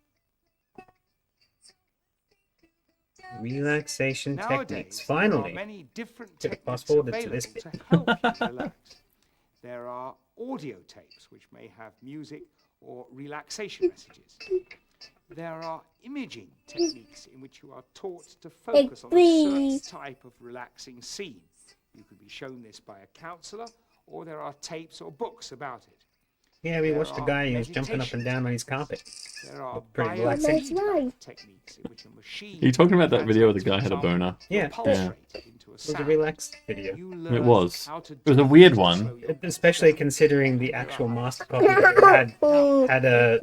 Relaxation Nowadays, techniques. there are Finally. many different Get it techniques fast-forwarded to available this bit. to help you relax. There are audio tapes which may have music or relaxation messages. There are imaging techniques in which you are taught to focus on a certain type of relaxing scene. You could be shown this by a counselor, or there are tapes or books about it. Yeah, we There watched a are guy who was jumping up meditation and down on his carpet. There are Pretty relaxing. biofeedback techniques in which a machine. Are you talking about that video where the guy had a transmits, for boner? example, Yeah. your pulse Yeah. rate into a It was a sound. relaxed video. You It learn was. how to It was a do weird things one. so your Especially considering the actual master copy had a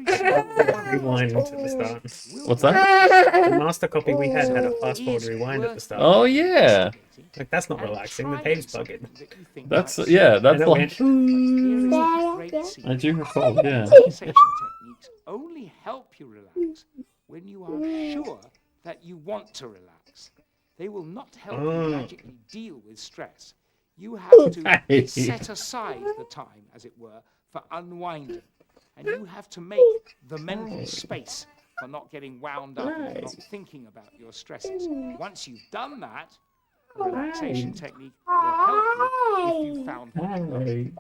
rewind to the start. What's that? The master copy we had a fast forward rewind at the start. Oh yeah, Like, that's not relaxing. The tape's bugging. that's yeah, that's And it like went, I do recall. Yeah, Relaxation techniques only help you relax when you are sure that you want to relax. They will not help you magically deal with stress. You have to set aside the time, as it were, for unwinding. And you have to make the mental space for not getting wound up and not thinking about your stresses. Once you've done that, the relaxation technique will help you if you found one.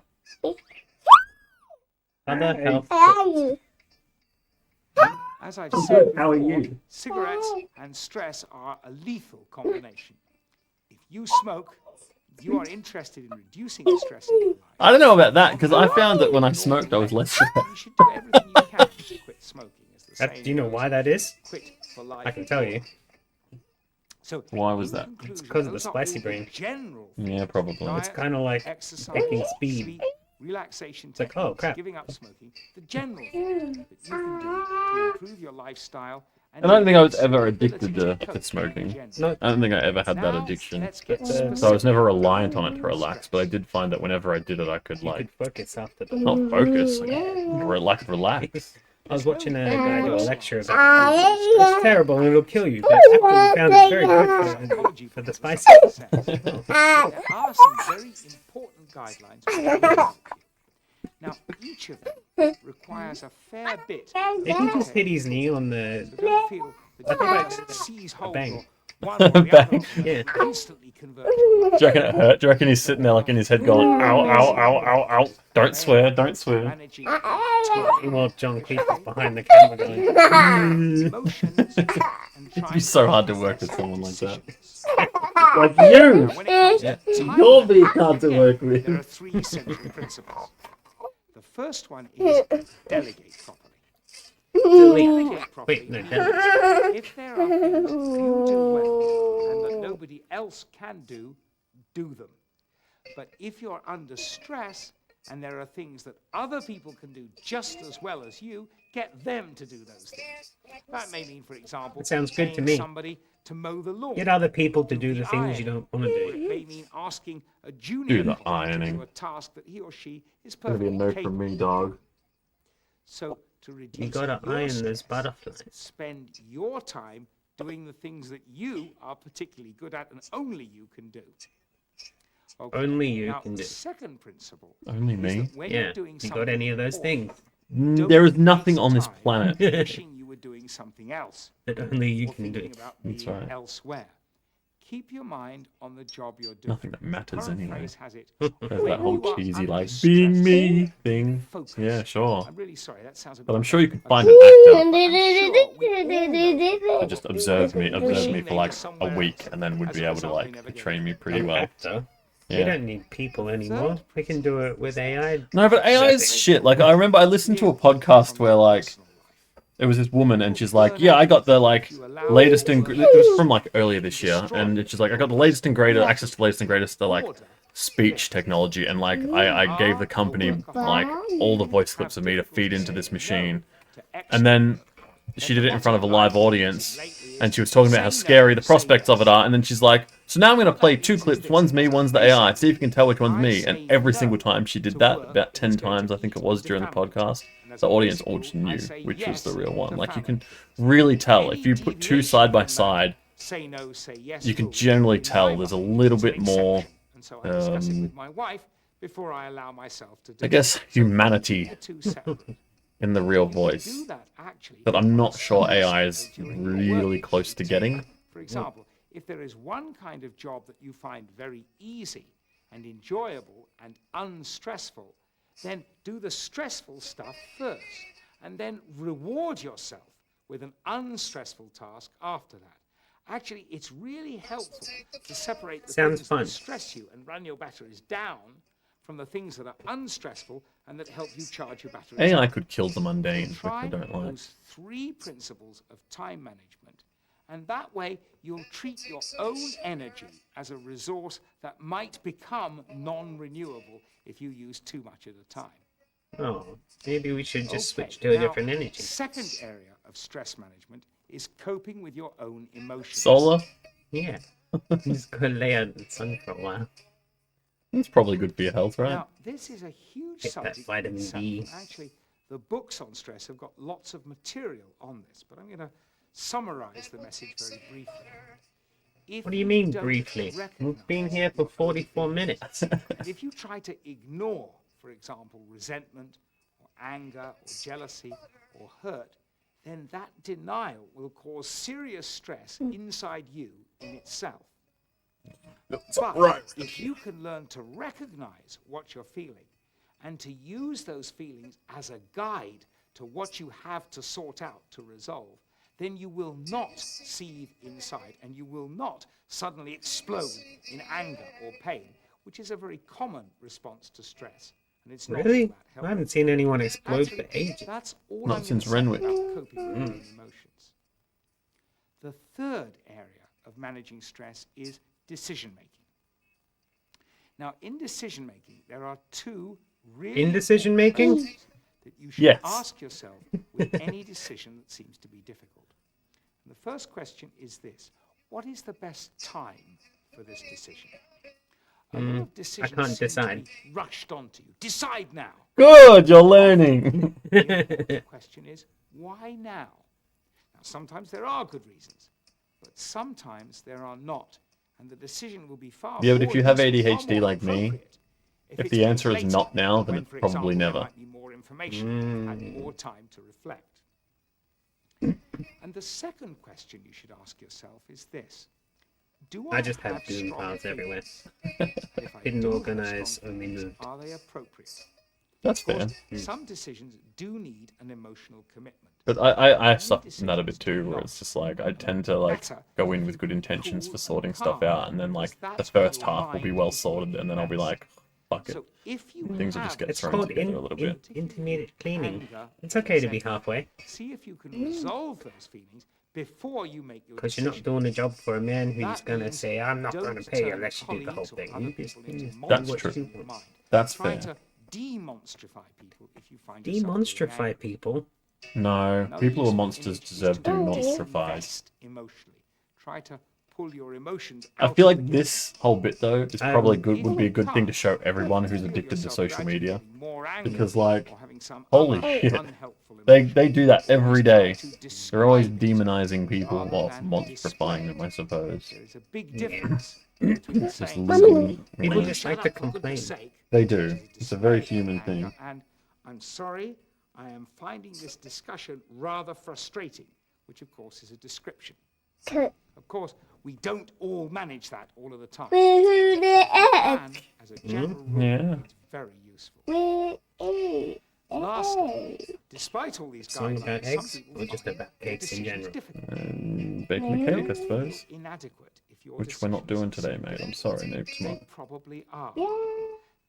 other health. As I've said How are before, you? cigarettes and stress are a lethal combination. If you smoke, if you are interested in reducing the stress in your life, I don't know about that because I found that when I smoked, I was less stressed. you should do everything you can to quit smoking. As the saying Do you know goes, why that is? quit for life. I can tell you. So, Why was in that? conclusion, It's 'cause of the those are spicy all the brain. General Yeah, probably. It's diet, kind of like exercise, taking speed. sleep, relaxation like, techniques, oh, crap. giving up smoking, the general things that you can do to improve your lifestyle. And I don't think I was increase ever your addicted ability to cope smoking. in general. No, I don't think I ever had that Now, addiction. let's get So I So I was never specific reliant on it to about relax, but I stress. did find that whenever I did it, I could you like could focus after that. not focus, like relax. I was watching a guy do a lecture about it. It's terrible and it'll kill you, but actually we found it's very good Psychology for the professor spicy. says, there are some very important guidelines which will help you. Now, each of them requires a fair bit. of Did he just hit detail. his knee on the... So don't feel that you thought can just seize hold bang. or one or the other of them Yeah. and instantly convert your life. Do you reckon it hurt? Do you reckon he's sitting there like in his head going, ow, ow, ow, ow, ow. Don't swear, don't swear. Managing time, Well, John Cleese is behind the camera going... emotions, and trying be so hard to make work with sense someone of like that. decisions. Like Now, you! when it comes to time You'll be hard to again, work with. There are three central principles. The first one is delegate properly. Delegate properly. Wait, no, means delegate. if there are things you do well and that nobody else can do, do them. But if you're under stress and there are things that other people can do just as well as you, get them to do those things. That may mean, for example, That sounds good to paying me. somebody to mow the lawn. Get other people to do the the things you don't want to Or do. it may mean asking a junior Do the colleague to ironing. do a task that he or she is Gonna be a perfectly no capable from me, of dog. doing. So to reduce You gotta your iron stress, those butterflies. spend your time doing the things that you are particularly good at and only you can do. Okay. Only you Now, can the do. second principle Only is me? that when Yeah, you're doing you got something any of those important, things don't There is nothing waste on this time planet. wishing you were doing something else that only you or can do. thinking about That's being right. elsewhere. Keep your mind on the job you're doing. Nothing that matters Current anyway. phrase has it, There's when that whole you are cheesy under like stress, being me thing. focus. Yeah, sure. I'm really sorry, that sounds a bit But I'm like sure you could a find an actor that just observed me for like a week and then would be able to like portray me pretty well. Actor. We Yeah. don't need people anymore. We can do it with AI. No, but AI is shit. Like I remember I listened to a podcast where like There was this woman, and she's like, "Yeah, I got the like latest and it was from like earlier this year," and she's like, "I got the latest and greatest access to the latest and greatest to like speech technology, and like I gave the company like all the voice clips of me to feed into this machine," and then she did it in front of a live audience, and she was talking about how scary the prospects of it are, and then she's like, "So now I'm going to play 2 clips, one's me, one's the AI, see if you can tell which one's me," and every single time she did that, about 10 times I think it was during the podcast, the audience all just knew which was the real one. Like, you can really tell, if you put 2 side by side, Say no, say yes. you can rules. generally tell My there's a mind little is an bit more, exception, and so I discuss it with my wife before I allow myself to do I guess, it. humanity They're two separate. in the real You can voice do that, actually, that I'm not on a sure small AI is scale during your really working close to shift. getting. For example, if there is one kind of job that you find very easy and enjoyable and unstressful, then do the stressful stuff first, and then reward yourself with an unstressful task after that. Actually, it's really helpful to separate the Sounds things fun. that stress you and run your batteries down from the things that are unstressful and that help you charge your batteries AI up. could kill the mundane, which Try I don't like. those 3 principles of time management, and that way you'll treat your own energy as a resource that might become non-renewable if you use too much at a time. Oh, maybe we should just Okay, switch to a now, different energy. Second area of stress management is coping with your own emotions. Solar? Yeah. Just go lay out in the sun for a while. It's probably good for your health, right? Now, this is a huge Get that subject. in vitamin itself, D. and actually, the books on stress have got lots of material on this, but I'm going to summarize the message very briefly. If What do you mean don't briefly? recognize We've been here for 44 minutes. and if you try to ignore, for example, resentment or anger or jealousy or hurt, then that denial will cause serious stress inside you in itself. But if you can learn to recognize what you're feeling and to use those feelings as a guide to what you have to sort out, to resolve, then you will not seethe inside and you will not suddenly explode in anger or pain, which is a very common response to stress. And it's not Really? about I helping. haven't seen anyone explode for Actually, ages. that's all Not I'm since gonna say Renwick. about coping with your own emotions. The third area of managing stress is decision making. Now, in decision making, there are 2 really In decision making? important questions that you should Yes. ask yourself with any decision that seems to be difficult. And the first question is this: what is the best time for this decision? A lot of decisions can't seem to decide. be rushed onto you. Decide now. Good, you're learning. The question is, why now? Now, sometimes there are good reasons, but sometimes there are not, and the decision will be far Yeah, but if more you have useful, far ADHD more like me, appropriate if it's the made answer is later, not now, then when, it's for probably example, there never. might be more information and more time to reflect. And the second question you should ask yourself is this: do I just have have doom strong piles everywhere. feelings? If I Hidden, do have organized, strong only feelings, moved. are they appropriate? That's Of course, fair. some decisions do need an emotional commitment. But I suffer from that a bit too, where it's just like I tend to like go in with good intentions for sorting stuff out, and then like the first half will be well sorted, and then I'll be like, fuck it. So if you Things will have just get It's thrown called together a little bit. intermediate cleaning. anger, It's okay to be resentment, halfway, see if you can resolve those feelings before you make your because decision. you're not doing a job for a man who's That going to means say, I'm not don't going to pay you turn unless you do the whole colleagues or thing. other You just people into do That's what true. you monsters in your want. mind. That's Try fair. to demonstrify people if you find yourself feeling Demonstrify angry. people. No, Another people who are useful monsters image is deserve to demonstrified. disinvest emotionally. Try to pull your emotions I out feel of like the this whole bit though is probably good. If Would be a good thing to you show can't, everyone who's feel addicted to yourself social gradually media, getting more angry because like, or having some holy other shit, unhelpful they emotion, do that every always try day. to They're always describe it demonizing people rather while than monstrifying display them, I suppose. There is a big difference between Just saying losing People me. just "Shut like to up, for goodness complain. sake," They do. versus It's a very displaying human anger. thing. And I'm sorry, I am finding this discussion rather frustrating, which of course is a description. Of course, we don't all manage that all of the time. And as a general rule, Yeah. it's very useful. Lastly, despite all these Something about guidelines, some eggs people or just find about their cakes in decisions general? difficult. Baking a cake, I Don't suppose. feel inadequate if your Which we're not doing decisions today, mate. I'm sorry, no, it's They not. probably are.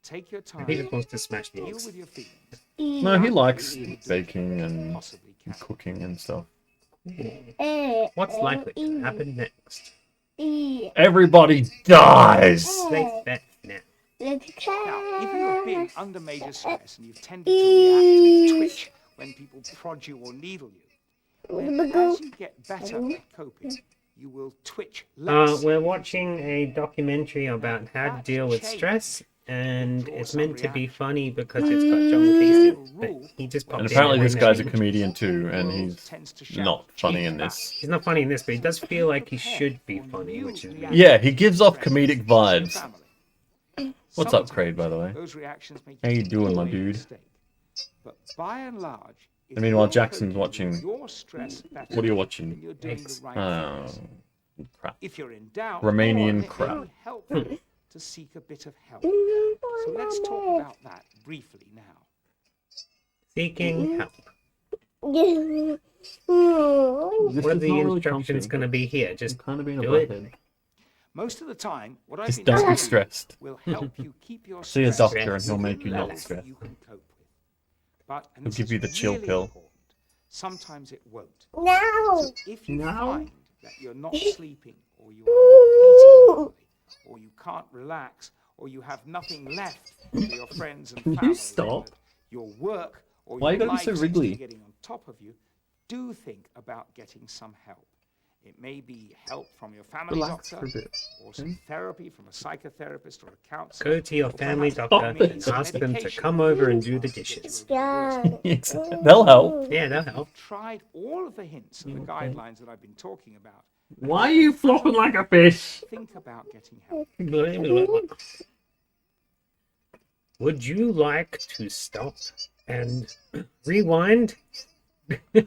Take your time. He just wants to smash the Deal eggs. with your feelings. No, he likes baking and Possibly and cooking and stuff. What's likely to happen next? Everybody dies. Safe bet now. Now, if you have been under major stress and you've tended to react and twitch when people prod you or needle you, then as you get better at coping, you will twitch less. We're watching a documentary about how to deal with stress, and it's meant to be funny because it's got John Cleese, but he just popped And in apparently every this now guy's a and then. comedian too, and he's not funny in this. He's not funny in this, but he does feel like he should be funny, which is weird. Yeah, he gives off comedic vibes. What's up, Sometimes Craig, by the way? those reactions make How you doing, my make a dude? mistake. But by and large, if And meanwhile, you're Jackson's coping watching- with your stress better, What are you then watching? you're doing the right Oh, things. crap. If you're in doubt, Romanian it crap. may be helpful to seek a bit of help. So let's talk about that briefly now. Seeking help. This What are is the not really instructions comfy. going to be here? Just Kind of being a do it. butthead. Most of the time, what I've Just been don't be doing stressed. will help you keep your See a stress doctor and he'll make you within not levels that stressed. you can cope with. But, and He'll this give is you the chill really pill. important, sometimes it won't. No. So if you No. find that you're not sleeping, or you are not eating normally, or you can't relax, or you have nothing left for your friends and you family, stop? that your work or Why your you gotta be life so seems to be wriggly? getting on top of you, do think about getting some help. It may be help from your family Relax doctor, for a bit. or some therapy from a psychotherapist or a counselor. go to your or family perhaps doctor it and means ask them to medication come over and do the to get you dishes. over the worst. They'll help. Yeah, that'll help. I've tried all of the hints and the guidelines that I've been talking about. Why are you flopping like a fish? Think about getting help. Would you like to stop and rewind?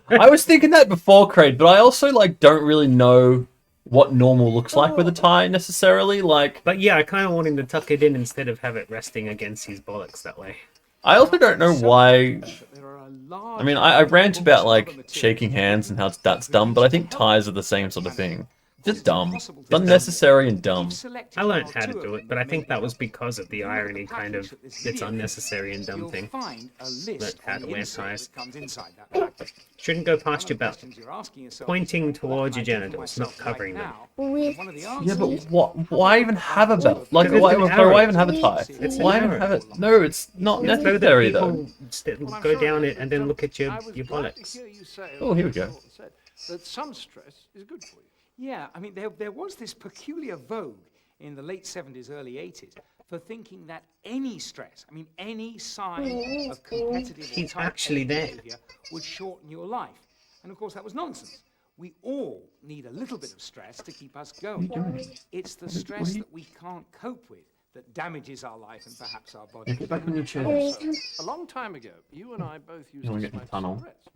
I was thinking that before, Craig, but I also like don't really know what normal looks like with a tie necessarily. Like, But yeah, I kind of want him to tuck it in instead of have it resting against his bollocks that way. I also don't know why. There are a large I mean, I rant number of about other like materials shaking hands and how that's dumb, but I think ties are the same sort of thing. Just dumb, It's unnecessary and dumb. I learned how to do it, but I think that was because of the irony kind of it's unnecessary and dumb thing. Learned how to wear ties. That Shouldn't go past your belt. belt. Pointing towards your genitals, not covering them. Yeah, but what? Why even have a belt? Like, Because why, it's an why arrow. even have a tie? It's an Why even arrow. have it? No, it's not So that necessary though. people go down it and then look at your bollocks. Oh, here we go. That some stress is good for you. Yeah, I mean, there was this peculiar vogue in the late 70s, early 80s for thinking that any stress, I mean, any sign of competitive or He's type A actually there. behavior would shorten your life. And of course, that was nonsense. We all need a little bit of stress to keep us going. It's the stress that we can't cope with that damages our life and perhaps our body. Get back on your chair. Also, a long time ago, you and I both used wanna to get in the smoke tunnel? cigarettes,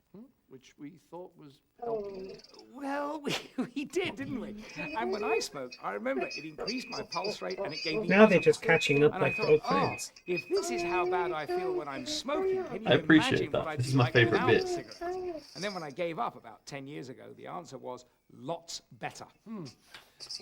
which we thought was helping. Well, we did, didn't we? And when I smoked, I remember it increased my pulse rate and it gave me. Now they're asthma. just catching up And I like thought, old oh, friends. if this is how bad I feel when I'm smoking, can you I appreciate imagine that. what I'd This be is my like favourite without bit. cigarettes? And then when I gave up about 10 years ago, the answer was lots better.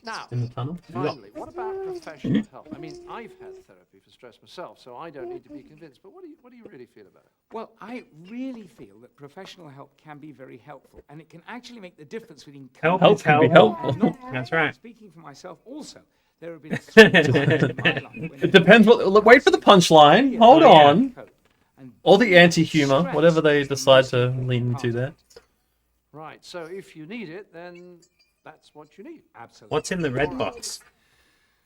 Now, In the tunnel? finally, what about professional help? I mean, I've had therapy for stress myself, so I don't need to be convinced. But what do you really feel about it? Well, I really feel that professional help can be very helpful, and it can actually make the difference between Help Help is can be help. helpful. and not. That's right. Speaking for myself, also, there have been 3 times in my life when It depends what. Wait for the punchline. Hold Oh, yeah. on. And Or the anti-humor, whatever they decide to lean into there. Right, so if you need it, then that's what you need. absolutely. What's in the red box?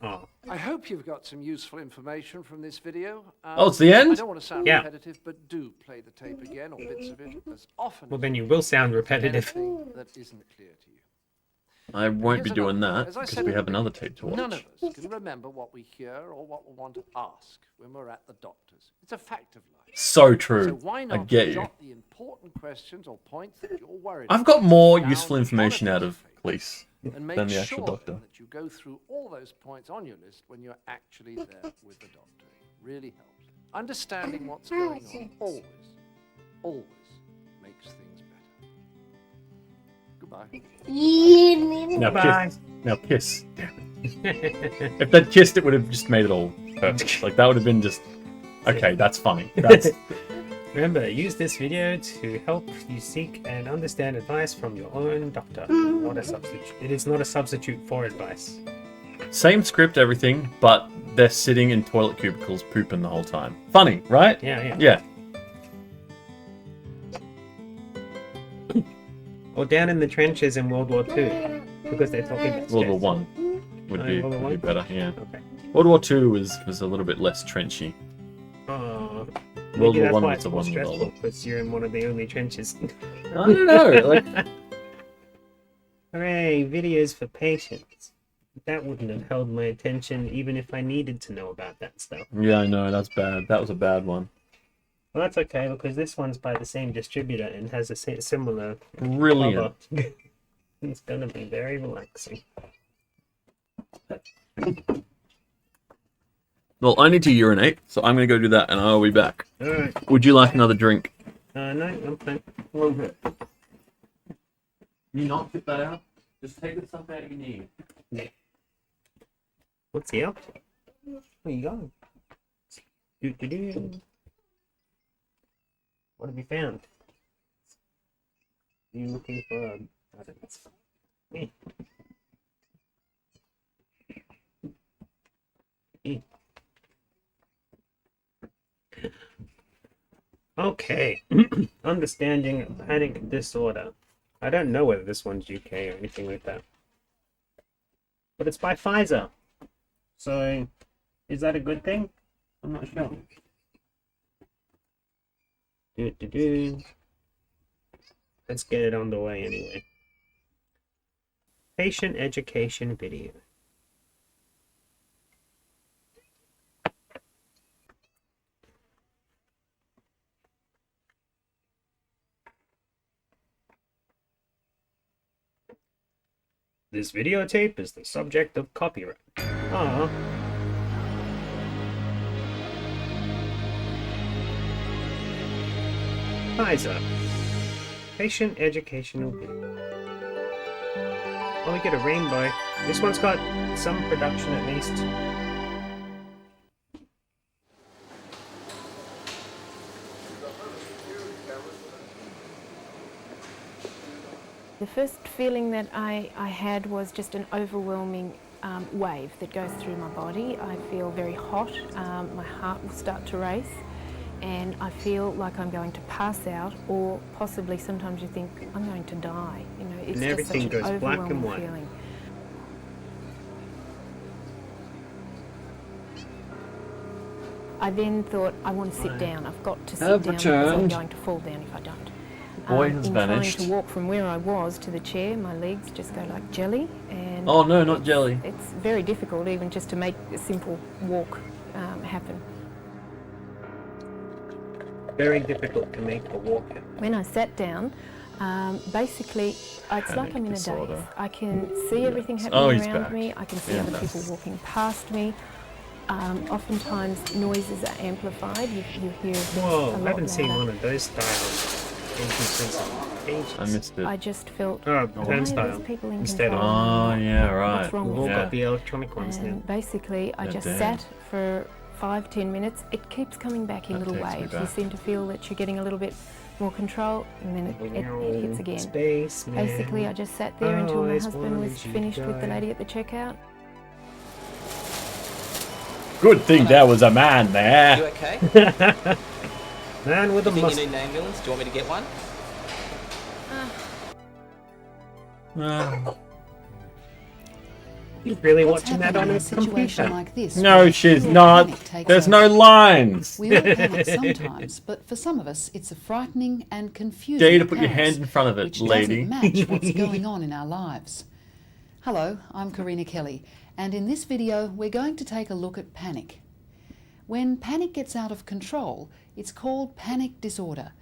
Oh, I hope you've got some useful information from this video. Oh, it's the end? I don't want to sound Yeah. repetitive, but do play the tape again or bits of it as often well as then you will sound repetitive. anything that isn't clear to you. I won't be Here's doing another that thing. As I because said we at have the another beginning, tape to watch. None of us can remember what we hear or what we want to ask when we're at the doctor's. It's a fact of life. So So true. why I not get you. jot the important questions or points that you're worried I've about got more down useful on a information piece out of paper police and make than the sure actual then doctor. that you go through all those points on your list when you're actually there with the doctor. It really helps. Understanding what's going on always makes things better. Goodbye. Now Bye. kiss. Now kiss. If they'd kissed, it would have just made it all perfect. Like that would have been just okay. That's funny. That's Remember, use this video to help you seek and understand advice from your own doctor. Not a substitute. It is not a substitute for advice. Same script, everything, but they're sitting in toilet cubicles pooping the whole time. Funny, right? Yeah. Yeah. Or down in the trenches in World War II, because they're talking about World War stress. One would Oh, be, World War would be One? better, yeah. Okay. World War Two was a little bit less trenchy. Oh, World maybe War that's One why was it's the more one with all stressful, because you're in one of the only trenches. I don't know, like... Hooray, videos for patients. That wouldn't have held my attention even if I needed to know about that stuff. Yeah, I know, that's bad. That was a bad one. Well, that's okay, because this one's by the same distributor and has a similar Brilliant. cover. It's gonna be very relaxing. Well, I need to urinate, so I'm gonna go do that and I'll be back. Alright, Would you like another drink? no, I'm fine. You not fit that out? Just take the stuff out you need. What's he up to? Where you going? Do. What have you found? Are you looking for a... I don't know. Okay. Understanding panic disorder. I don't know whether this one's UK or anything like that. But it's by Pfizer. So, is that a good thing? I'm not sure. Let's get it on the way anyway. Patient education video. This videotape is the subject of copyright. Ah. Pfizer. Patient educational video. Oh, we get a rainbow. This one's got some production at least. The first feeling that I had was just an overwhelming wave that goes through my body. I feel very hot, my heart will start to race, and I feel like I'm going to pass out, or possibly sometimes you think I'm going to die. You know, it's And everything just such goes an black and overwhelming white. feeling. I then thought, I want to sit down. I've got to sit down because I'm returned. going to fall down if I don't. Boy has in vanished. trying to walk from where I was to the chair, my legs just go like jelly, and Oh no, not jelly. it's very difficult even just to make a simple walk happen. Very difficult to make a walk happen. When I sat down, basically it's like Panic I'm in a disorder. daze. I can see everything Oh, happening he's around back. me. I can see Yeah. other people walking past me. Oftentimes noises are amplified. You hear Whoa, a I lot haven't seen louder. one of those styles entrances in ages. I missed it. I just felt, Oh, why are turnstile. these people in Instead of... control? Oh yeah, right. What's wrong We've with all Yeah. got the electronic ones now. And basically, I They're just dead. sat for 5-10 minutes. It keeps coming back in That little takes me waves. You back. seem to feel that you're getting a little bit more control, and then it hits again. Space, man. Basically, I just sat there until my Always husband was wanted you finished to with the die. lady at the checkout. Good thing there was a man there. You okay? Man with a Think you must. need an ambulance? Do you want me to get one? He's really What's watching that happening on in a his situation computer. like this? No, where she's pure not. panic takes There's no over? lines. We all panic sometimes, but for some of us, it's a frightening and confusing Dare you to put your occurrence, hand in front of it, which lady. doesn't match what's going on in our lives. Hello, I'm Karina Kelly, and in this video, we're going to take a look at panic. When panic gets out of control, it's called panic disorder.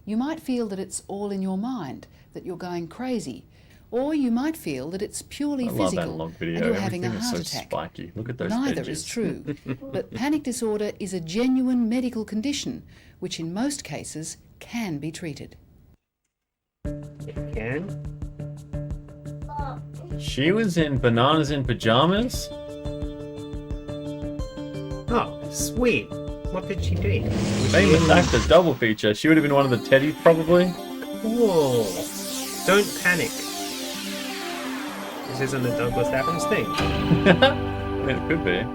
You might feel that it's all in your mind, that you're going crazy, or you might feel that it's purely I love that physical log and video. you're having a Everything is heart so attack. spiky. Look at those Neither edges. is true, but panic disorder is a genuine medical condition which in most cases can be treated. It can. She was in Bananas in Pajamas? Oh, sweet. What did she do? Famous actor, double feature. She would have been one of the Teddies, probably. Whoa! Don't panic. This isn't a Douglas Adams thing. I mean, it could be.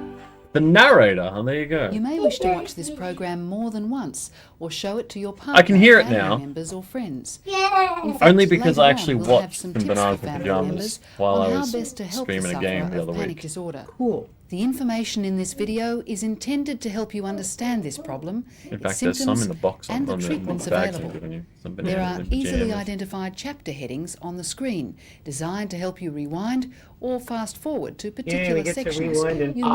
The narrator. Oh, there you go. You may wish to watch this program more than once, or show it to your partner, I can hear it family now. members, or friends. In fact, Only because later I on, actually we'll have watched some in tips Bananas for with family Pajamas members while on I how was best to help the streaming a game sufferer the of other panic week. disorder. Cool. The information in this video is intended to help you understand this problem, In its fact, there's some symptoms, in the box and the on treatments the bags I'm available. giving you. Some There bananas are and easily pajamas. identified chapter headings on the screen, designed to help you rewind or fast forward to particular we get to sections. rewind and- You may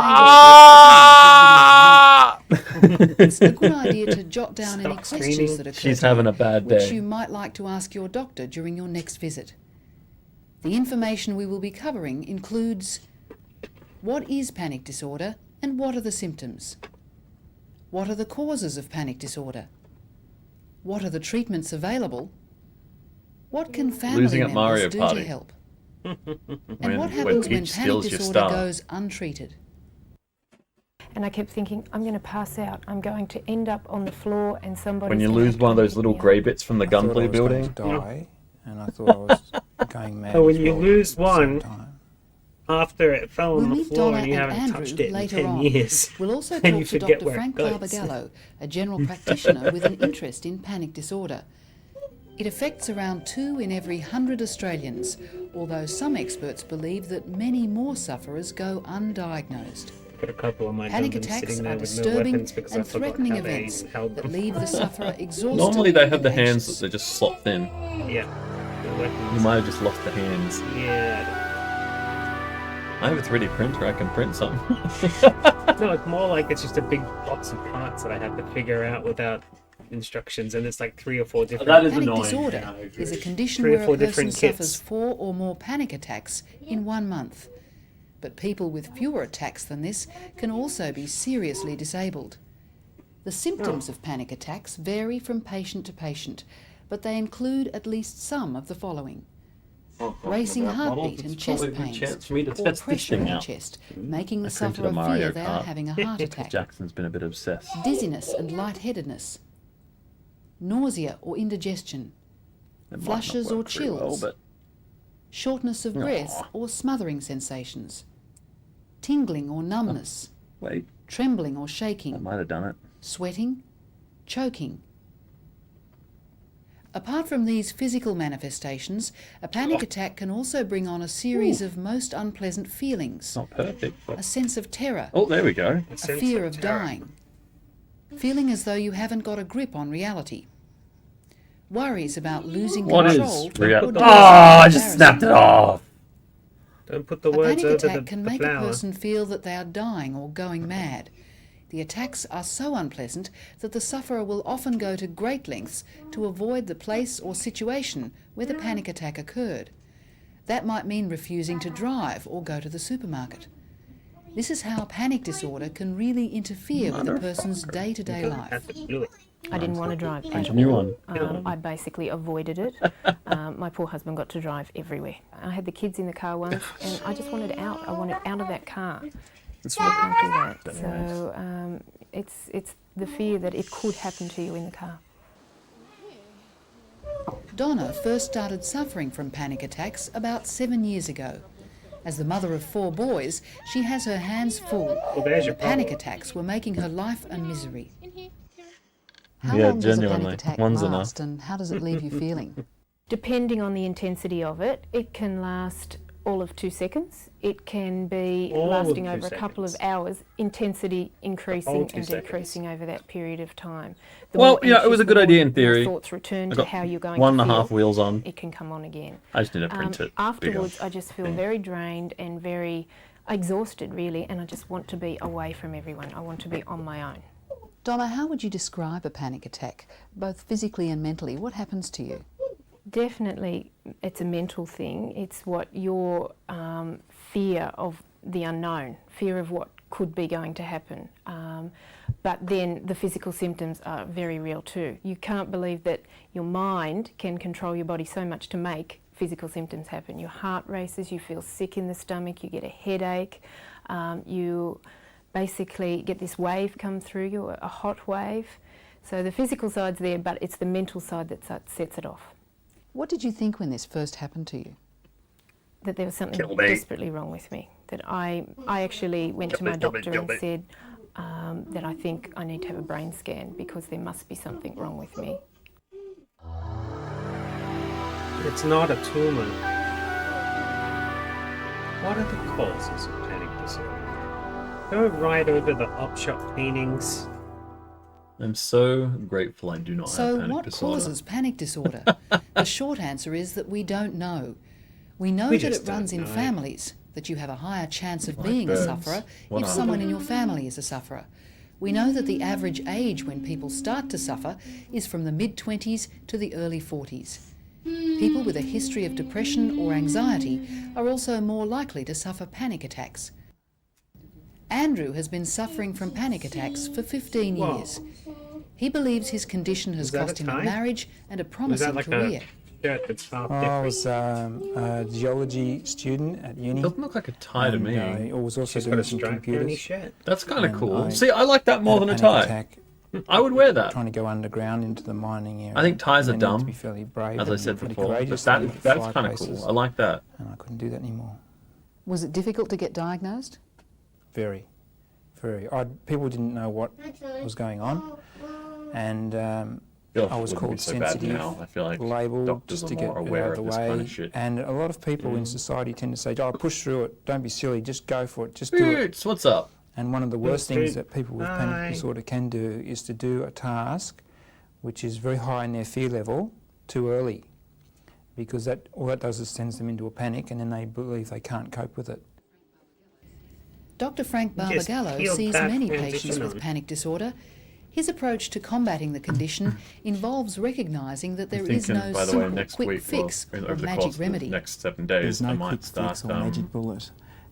It's a good idea to jot down any Stop questions screaming. that occur She's to having you, a bad which day. you might like to ask your doctor during your next visit. The information we will be covering includes: what is panic disorder and what are the symptoms? What are the causes of panic disorder? What are the treatments available? What can family Losing at members Mario do Party. to help? And When- what when happens when each panic steals your disorder star. goes untreated? And I kept thinking, I'm going to pass out. I'm going to end up on the floor and somebody. When you lose one of those little grey bits from the Gunfleet building. Die, and I thought I was going mad. So when as you well lose at the same one- time. After it fell We'll on the meet floor Donna and you and haven't Andrew touched it in later 10 on. years. We'll also and you talk to forget Dr. where it Frank goes. Barbagallo, a general practitioner with an interest in panic disorder. It affects around 2 in every 100 Australians, although some experts believe that many more sufferers go undiagnosed. Got a couple of my Panic dumbbells attacks sitting there are with no disturbing weapons because I and forgot threatening how they events held that them. leave the sufferer exhausted. Normally they have the and hands anxious. that they just slot thin. Yeah. No You weapons. might have just lost the hands. Yeah. I have a 3D printer, I can print something. No, it's more like it's just a big box of parts that I have to figure out without instructions, and it's like 3 or 4 different. That is Panic annoying. disorder Yeah, I agree. is a condition 3 or where 4 a person different suffers kits. 4 or more panic attacks in 1 month. But people with fewer attacks than this can also be seriously disabled. The symptoms of panic attacks vary from patient to patient, but they include at least some of the following: racing heartbeat and chest pains, or pressure in the chest, making the I printed sufferer a Mario fear they are Kart. having a heart attack, Jackson's been a bit obsessed. dizziness and lightheadedness, nausea or indigestion, It might not flushes or work very well, chills, but shortness of breath or smothering sensations, tingling or numbness, wait, trembling or I shaking, might have done it. sweating, choking. Apart from these physical manifestations, a panic attack can also bring on a series of most unpleasant feelings: It's not perfect, a but... sense of terror, Oh, there we go. a fear of dying, feeling as though you haven't got a grip on reality, worries about losing What is control, real? or doing Oh, I something just snapped it embarrassing. off. Don't put the A words panic over attack the can make flower. a person feel that they are dying or going mad. The attacks are so unpleasant that the sufferer will often go to great lengths to avoid the place or situation where the panic attack occurred. That might mean refusing to drive or go to the supermarket. This is how panic disorder can really interfere with a person's day-to-day life. Have to glue it. I didn't want to drive Print at a new all. one. I basically avoided it. My poor husband got to drive everywhere. I had the kids in the car once, and I just wanted out. I wanted out of that car. It's I can't do that. So it's the fear that it could happen to you in the car. Donna first started suffering from panic attacks about 7 years ago. As the mother of 4 boys, she has her hands full. Well, there's your The panic problem. attacks were making her life a misery. How Yeah, long does a genuinely. panic attack One's enough. last, and how does it leave you feeling? Depending on the intensity of it, it can last all of 2 seconds. It can be All of lasting 2 over a couple of seconds. hours, intensity increasing 2 and seconds. decreasing over that period of time. The Well, more yeah, it was a anxious, good the idea in more theory. Thoughts return I to got how you're going 1.5 to feel. wheels on. It can come on again. I just need to print it. Afterwards, bigger. I just feel very drained and very exhausted, really, and I just want to be away from everyone. I want to be on my own. Donna, how would you describe a panic attack, both physically and mentally? What happens to you? Definitely, it's a mental thing. It's what your fear of the unknown, fear of what could be going to happen. But then the physical symptoms are very real too. You can't believe that your mind can control your body so much to make physical symptoms happen. Your heart races, you feel sick in the stomach, you get a headache, you basically get this wave come through you, a hot wave. So the physical side's there, but it's the mental side that sets it off. What did you think when this first happened to you? That there was something Kill me. desperately wrong with me. That I actually went to my doctor and said that I think I need to have a brain scan because there must be something wrong with me. It's not a tumour. What are the causes of panic disorder? Go right over the upshot meanings. I'm so grateful I do not have So panic what disorder. causes panic disorder? The short answer is that we don't know. We know We that just it runs don't in know. families, that you have a higher chance of Like being birds. a sufferer What if are someone they? in your family is a sufferer. We know that the average age when people start to suffer is from the mid-20s to the early 40s. People with a history of depression or anxiety are also more likely to suffer panic attacks. Andrew has been suffering from panic attacks for 15 Whoa. years. He believes his condition has Is that cost a him a tie? marriage and a Was promising that like career. a shirt that's half I different? was a geology student at uni. Doesn't look like a tie to and, me. I was also She's got doing a some stripe on computers. his shirt. That's kind of and cool. I See, I like that more had than a panic tie. attack I would wear that. trying to go underground into the mining area. I think ties are And you need dumb, to be fairly brave as I and said pretty before. But courageous to that's fly kind of places, cool. I like that. And I couldn't do that anymore. Was it difficult to get diagnosed? Very, very. People didn't know what was going on, and feel I was it wouldn't be called so bad sensitive, now. I feel like labelled doctors just to are get more it aware out of the of this way. kind of shit. And a lot of people in society tend to say, "Oh, push through it. Don't be silly. Just go for it. Just do it." Boots, what's up? And one of the worst Yes, things dude. that people with Hi. panic disorder can do is to do a task which is very high in their fear level too early, because all that does is sends them into a panic, and then they believe they can't cope with it. Dr. Frank Just Barbagallo peel sees that many transition patients with on. panic disorder. His approach to combating the condition involves recognising that there is Thinking, no by the way, simple next quick week fix or or over the magic course of remedy. the next 7 days, There's no I might quick start fix or magic bullet,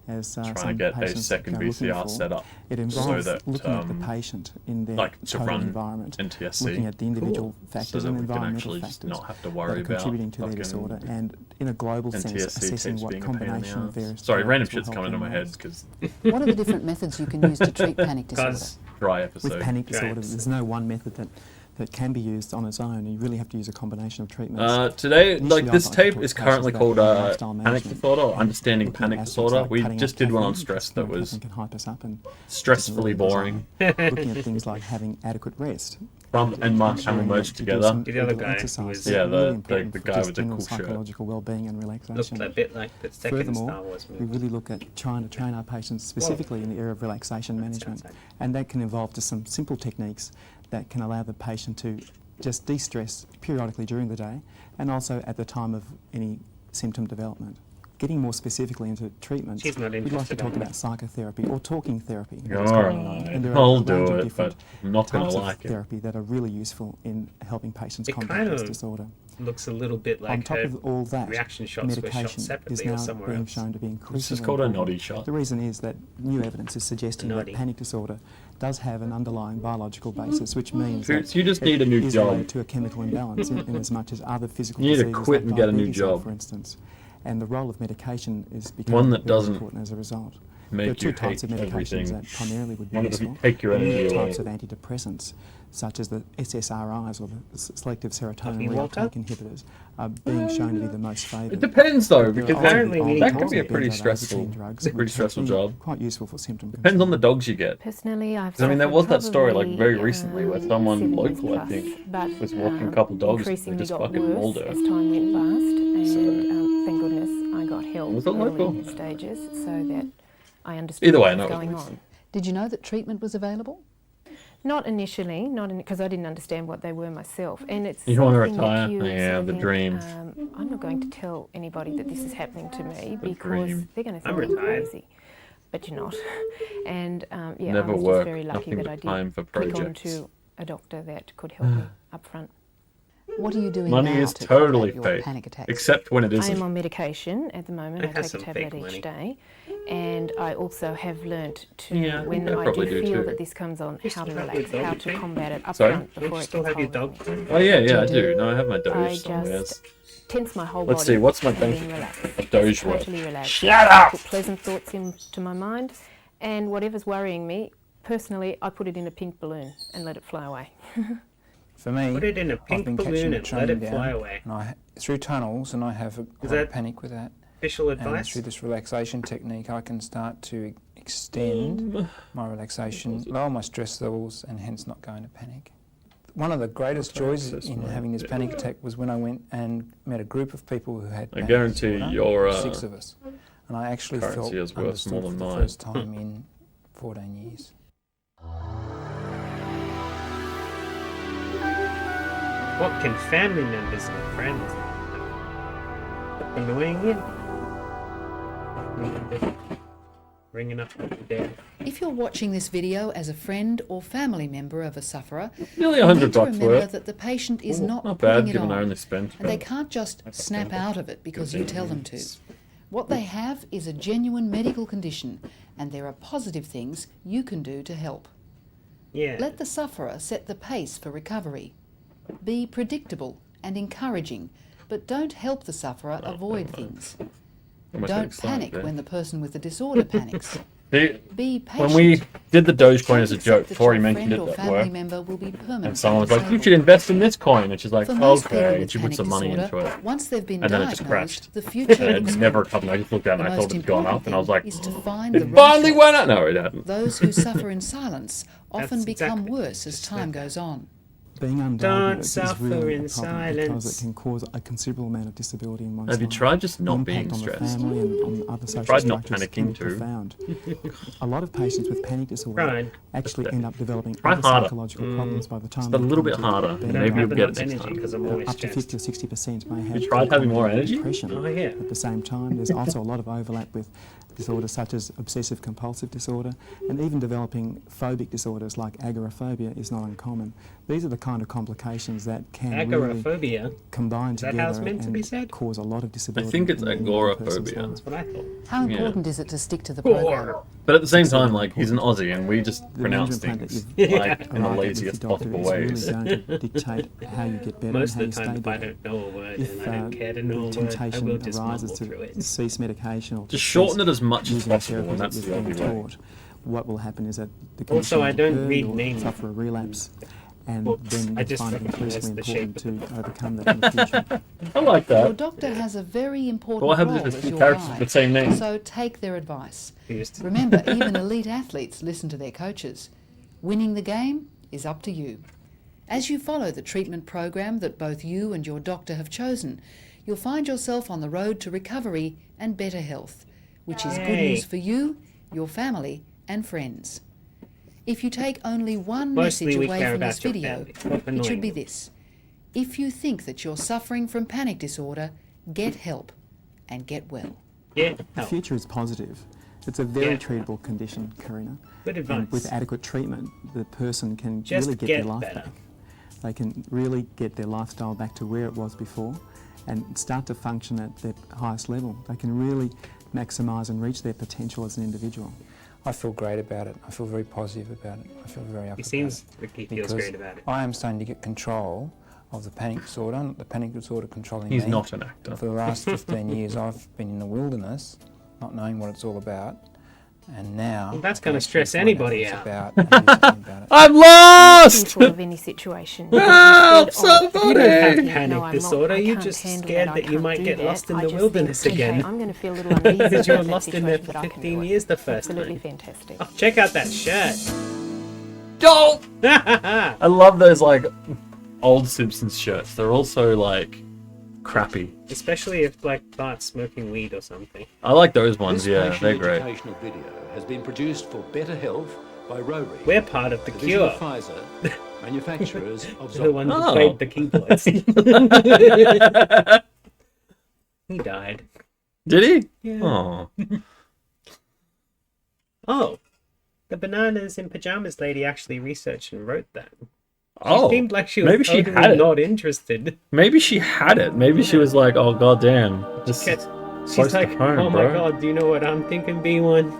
as trying to some get a patients second go looking VCR for. set up It so involves that looking at the patient in their like to total run environment, NTSC, looking at the individual so factors that and we can environmental actually just factors not have to that worry are about contributing to their fucking disorder, and in a global sense, NTSC assessing tapes what being a pain in the combination of ass. various Sorry, random therapies will shit's help coming into them my head most. because What are the different methods you can use to treat panic disorder? Because dry episode. With panic disorder, Right. there's no one method that can be used on its own. You really have to use a combination of treatments. Today, Initially, like I'd this like to tape talk is to currently patients called about lifestyle Panic management, Disorder, or Understanding looking at Panic aspects Disorder. like We cutting just out did one on caffeine, stress because that was caffeine can hype us up and stressfully boring. looking at things like having adequate rest. From and Mark Hamill ensuring merged that you do together. some The other regular guy exercise was- is Yeah, really the important for guy just with the general cool shirt. psychological well-being and looked relaxation. a bit like the second Star Furthermore, Wars we movie. really look at trying to train our patients specifically in the area of relaxation management, outside. and that can involve just some simple techniques that can allow the patient to just de-stress periodically during the day and also at the time of any symptom development. Getting more specifically into treatment, She's not we'd like to interested talk in about psychotherapy or talking therapy. as it's All called. right, And there are I'll a do range of it, different but I'm not gonna types of like it. therapy that are really useful in helping patients It combat kind this of disorder. Looks a little bit On like top her of all that, reaction shots were shot medication is separately now or somewhere being else. shown to be This increasingly is called a important. noddy shot. The reason is that new evidence is suggesting Noddy. that panic disorder does have an underlying biological basis, which means Boots, that you just need a new it is job. related to a chemical imbalance in as much as other physical You need to diseases quit like and get a new diabetes are, job. for instance. And the role of medication is becoming One that very doesn't important as a result. make There are two you types hate of medications everything. that primarily would be One that doesn't useful. take your The energy new away. types of antidepressants, such as the SSRIs or the selective serotonin Coffee, Walter? reuptake inhibitors, are being shown to be the most favoured. It depends though, There are because also apparently we need that to can be a talk pretty benzodiazepine stressful, drugs, pretty which stressful have been job. Quite useful for symptom Depends on the control. dogs you get. Personally, I've 'Cause, I mean, there suffered was that story, like, probably, very recently where someone 7 years local, I plus, think, but, was walking a couple dogs, they increasingly just got fucking worse mauled her. as time went past, and So- thank goodness I got help Was it early local? in the stages so that I understood Either way, I what was know it was going recent. on. Did you know that treatment was available? Not initially, because I didn't understand what they were myself. And it's You wanna something that retire? you Yeah, sort of the think, dream. I'm not going to tell anybody that this is happening to me The because dream. they're going to I'm think I'm retired. crazy. But you're not. And yeah, Never I was work, just very lucky nothing that but I did time for click projects. onto a doctor that could help me up front. What are you doing Money now is to totally combat your fake, panic attacks? except when it I am isn't. on medication at the moment. I I have take some a tablet fake money. each day. And I also have learnt to, Yeah, I think when I I probably do do feel too. that this comes on, You how to still have relax, your how dog to thing? combat it up Sorry? front Don't before you it still gets have your hold of dog? me. Oh yeah, yeah, I do. do. No, I have my Doge I somewhere. just tense my whole Let's body. see, what's my and then benefit relax. of Doge Just worth? totally relax. Shut up! Put pleasant thoughts into my mind and whatever's worrying me, personally, I put it in a pink balloon and let it fly away. For me, Put it in a I've pink been balloon catching the and let train it fly down, away. and through tunnels, and I have a that panic with that. Official And advice? through this relaxation technique, I can start to extend my relaxation, lower my stress levels, and hence not go into panic. One of the greatest joys in having this panic attack was when I went and met a group of people who had I panic guarantee disorder, your 6 of us, and I actually felt currency is worth more understood for than the mine. first time in 14 years. What can family members and friends do? Annoying you? Ringing up every day. If you're watching this video as a friend or family member of a sufferer, Nearly you 100 need to bucks remember worth. that the patient is Ooh, not not putting bad, it given I on, only spent and they about can't just snap $5. out of it because you tell them to. What they have is a genuine medical condition, and there are positive things you can do to help. Yeah. Let the sufferer set the pace for recovery. Be predictable and encouraging, but don't help the sufferer avoid things. Don't panic when the person with the disorder panics. Be patient. When we did the Dogecoin as a Don't joke, accept that Tori your mentioned friend it or at family work, member will be permanently and someone was like, "You disabled. should invest in this coin," and she's like, For most people "Okay," with and she put panic some money disorder, into it, once they've been and then it just diagnosed, crashed. the future And looks it never bleak. recovered. I just looked down The and I most thought it had gone important up, and I was like, thing is to find the "It right finally help. went up." No, it hadn't. Those who suffer in silence often That's become exactly worse as time goes on. Being Don't undiagnosed is suffer really in a problem because silence. it can cause a considerable amount of disability in one's Have you life. tried just The not impact being on stressed? the family and on other social Tried not structures panicking can be too. profound. A lot of patients with panic disorder Tried. actually end up developing Try other harder. psychological problems by the time Just a they little come bit to harder, being and I maybe don't you'll have get enough it next energy time. because I'm always up to 50 or stressed. 60% may have tried having more concomitant energy? depression. Oh, yeah. At the same time, there's also a lot of overlap with disorders such as obsessive compulsive disorder, and even developing phobic disorders like agoraphobia is not uncommon. These are the kind of complications that can really Agoraphobia. combine Is that how it's together meant to be and said? cause a lot of disability. think it's in one person's agoraphobia. life. That's what I thought. How Yeah. important is it to stick to the program? But at the same time, like, he's an Aussie, and we just The pronounce management plan things that you've like in the arrived at with laziest your doctor possible is really ways. going to dictate how you get better Most and how of the you time, stay if I better. don't know a word If and I don't care to know a the word, I temptation will just arises mumble through to it. cease medication or to Just shorten cease it as much as using the possible, and therapies that's that the you've only been way. taught, what will happen is that the Also, condition I will don't recur, read you'll names. suffer a relapse, and Whoops. then I you just find it recognise increasingly the shape important to overcome that in the future. I like Your that. doctor has a very important But what happens role if it's as two your characters with guide, the same name? so take their advice. Used to- Remember, even elite athletes listen to their coaches. Winning the game is up to you. As you follow the treatment program that both you and your doctor have chosen, you'll find yourself on the road to recovery and better health, which is good Yay. news for you, your family, and friends. If you take only one Mostly message we away care from this about your video, family. Stop it should annoying be them. this. If you think that you're suffering from panic disorder, get help and get well. Yeah. The help. future is positive. It's a very Yeah. treatable condition, Karina. Good And advice. with adequate treatment, the person can Just really get get their life better. back. They can really get their lifestyle back to where it was before and start to function at their highest level. They can really maximise and reach their potential as an individual. I feel great about it. I feel very positive about it. I feel very up He about seems it. like he feels Because great about it. I am starting to get control of the panic disorder, not the panic disorder controlling He's me. not an actor. For the last 15 years, I've been in the wilderness, not knowing what it's all about, and now... Well, that's I can gonna actually stress find anybody what it's out. about and do something about it. I'm lost! Full of any situation. Help, Instead of, somebody! You don't have thinking, panic "No, I'm not- disorder, I you're can't just handle scared I that you can't might do get that," lost in I the just wilderness think, again. "Okay, I'm going to feel a little uneasy Because you were about that lost in there situation, for but I can 15 do it." years the first Absolutely time. fantastic. Oh, check out that shirt. Go! I love those, like, old Simpsons shirts. They're also, like, crappy. Especially if like Bart's smoking weed or something. I like those ones, This yeah, patient they're great. educational video has been produced for better health by Rotary. We're part of the division cure. of Pfizer, manufacturers of The one Zocdoc. who Oh. played the keyboards. He died. Did he? Yeah. Oh. Oh, the bananas in pajamas lady actually researched and wrote that. She Oh. seemed like she was Maybe she totally had it. not interested. Maybe she had it. Maybe she was like, oh, goddamn. This She's close to like, home, oh my bro." god, do you know what I'm thinking, B1?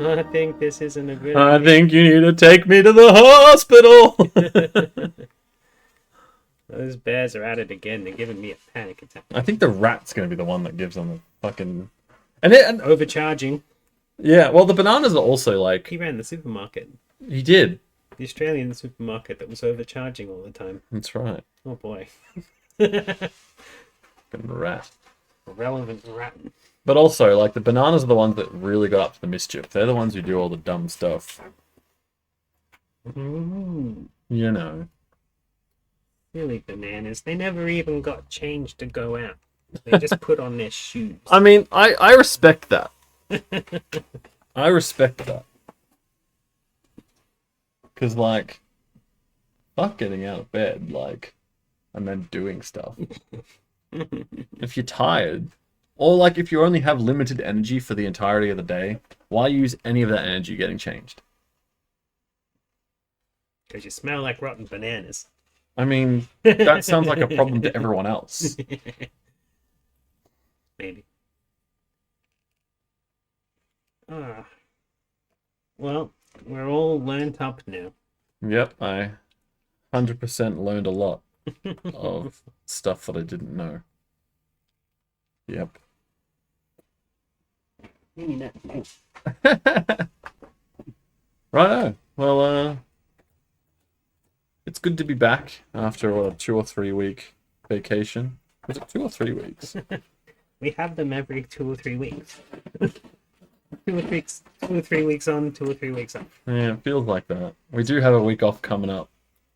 I think this isn't a good I idea. think you need to take me to the hospital. Those bears are at it again. They're giving me a panic attack. I think the rat's going to be the one that gives them the fucking... And Overcharging. Yeah, well, the bananas are also like... He ran the supermarket. He did. The Australian supermarket that was overcharging all the time. That's right. Oh boy. Fucking rat. Relevant rat. But also, like, the bananas are the ones that really got up to the mischief. They're the ones who do all the dumb stuff. Ooh, You know. silly bananas. They never even got changed to go out. They just put on their shoes. I mean, I respect that. I respect that. Because, like, fuck getting out of bed, like, and then doing stuff. If you're tired, or, like, if you only have limited energy for the entirety of the day, why use any of that energy getting changed? Because you smell like rotten bananas. I mean, that sounds like a problem to everyone else. Maybe. Well, we're all learned up now. Yep, I 100% learned a lot of stuff that I didn't know. Yep. Righto. Well, it's good to be back after what, a 2 or 3 week vacation. Was it 2 or 3 weeks? We have them every 2 or 3 weeks. 2 or 3 weeks on, 2 or 3 weeks off. Yeah, it feels like that. We do have a week off coming up.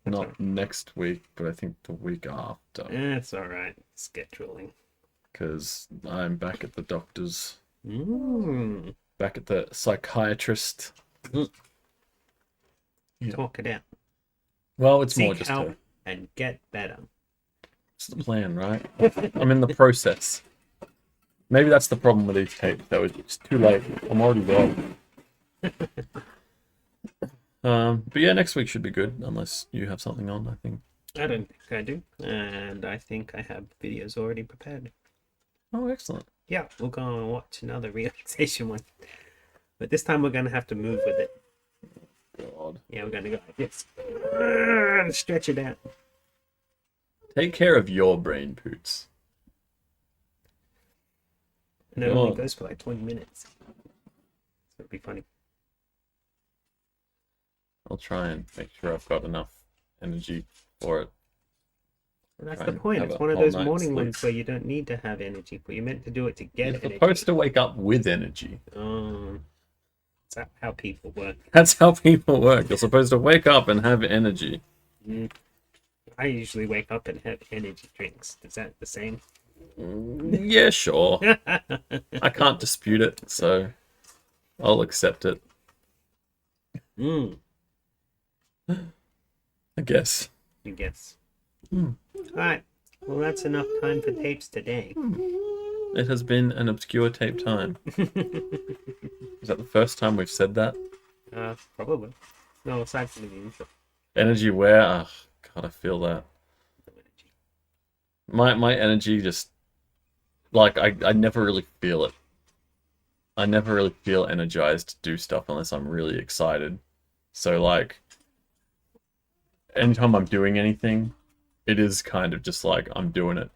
Not next week, but I think the week after. That's alright. Scheduling. Because I'm back at the doctor's. Back at the psychiatrist. Yeah. Talk it out. Well, it's Seek more just help and get better. It's the plan, right? I'm in the process. Maybe that's the problem with these tapes, though. It's too late. I'm already there. But yeah, next week should be good, unless you have something on, I think. I don't think I do. And I think I have videos already prepared. Oh, excellent. Yeah, we'll go and watch another relaxation one. But this time we're going to have to move with it. God. Yeah, we're going to go like this. And stretch it out. Take care of your brain, Poots. And it only goes for like 20 minutes. So it'll be funny. I'll try and make sure I've got enough energy for it. And that's the point. It's one of those morning ones where you don't need to have energy, but you're meant to do it to get energy. You're supposed to wake up with energy. That's how people work. That's how people work. You're supposed to wake up and have energy. I usually wake up and have energy drinks. Is that the same? Yeah, sure. I can't dispute it, so I'll accept it. I guess. You guess. Alright. Well, that's enough time for tapes today. It has been an obscure tape time. Is that the first time we've said that? Probably. No, aside from the intro. Energy where? Oh, God, I feel that. My energy just... Like, I never really feel it. I never really feel energized to do stuff unless I'm really excited. So, like, anytime I'm doing anything, it is kind of just like I'm doing it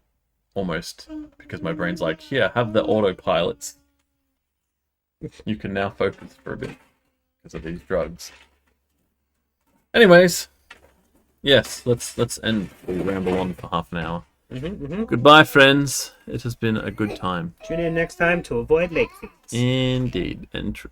almost because my brain's like, here, have the autopilots. You can now focus for a bit because of these drugs. Anyways, yes, let's end the ramble on for half an hour. Goodbye, friends. It has been a good time. Tune in next time to avoid late fees. Indeed, and true.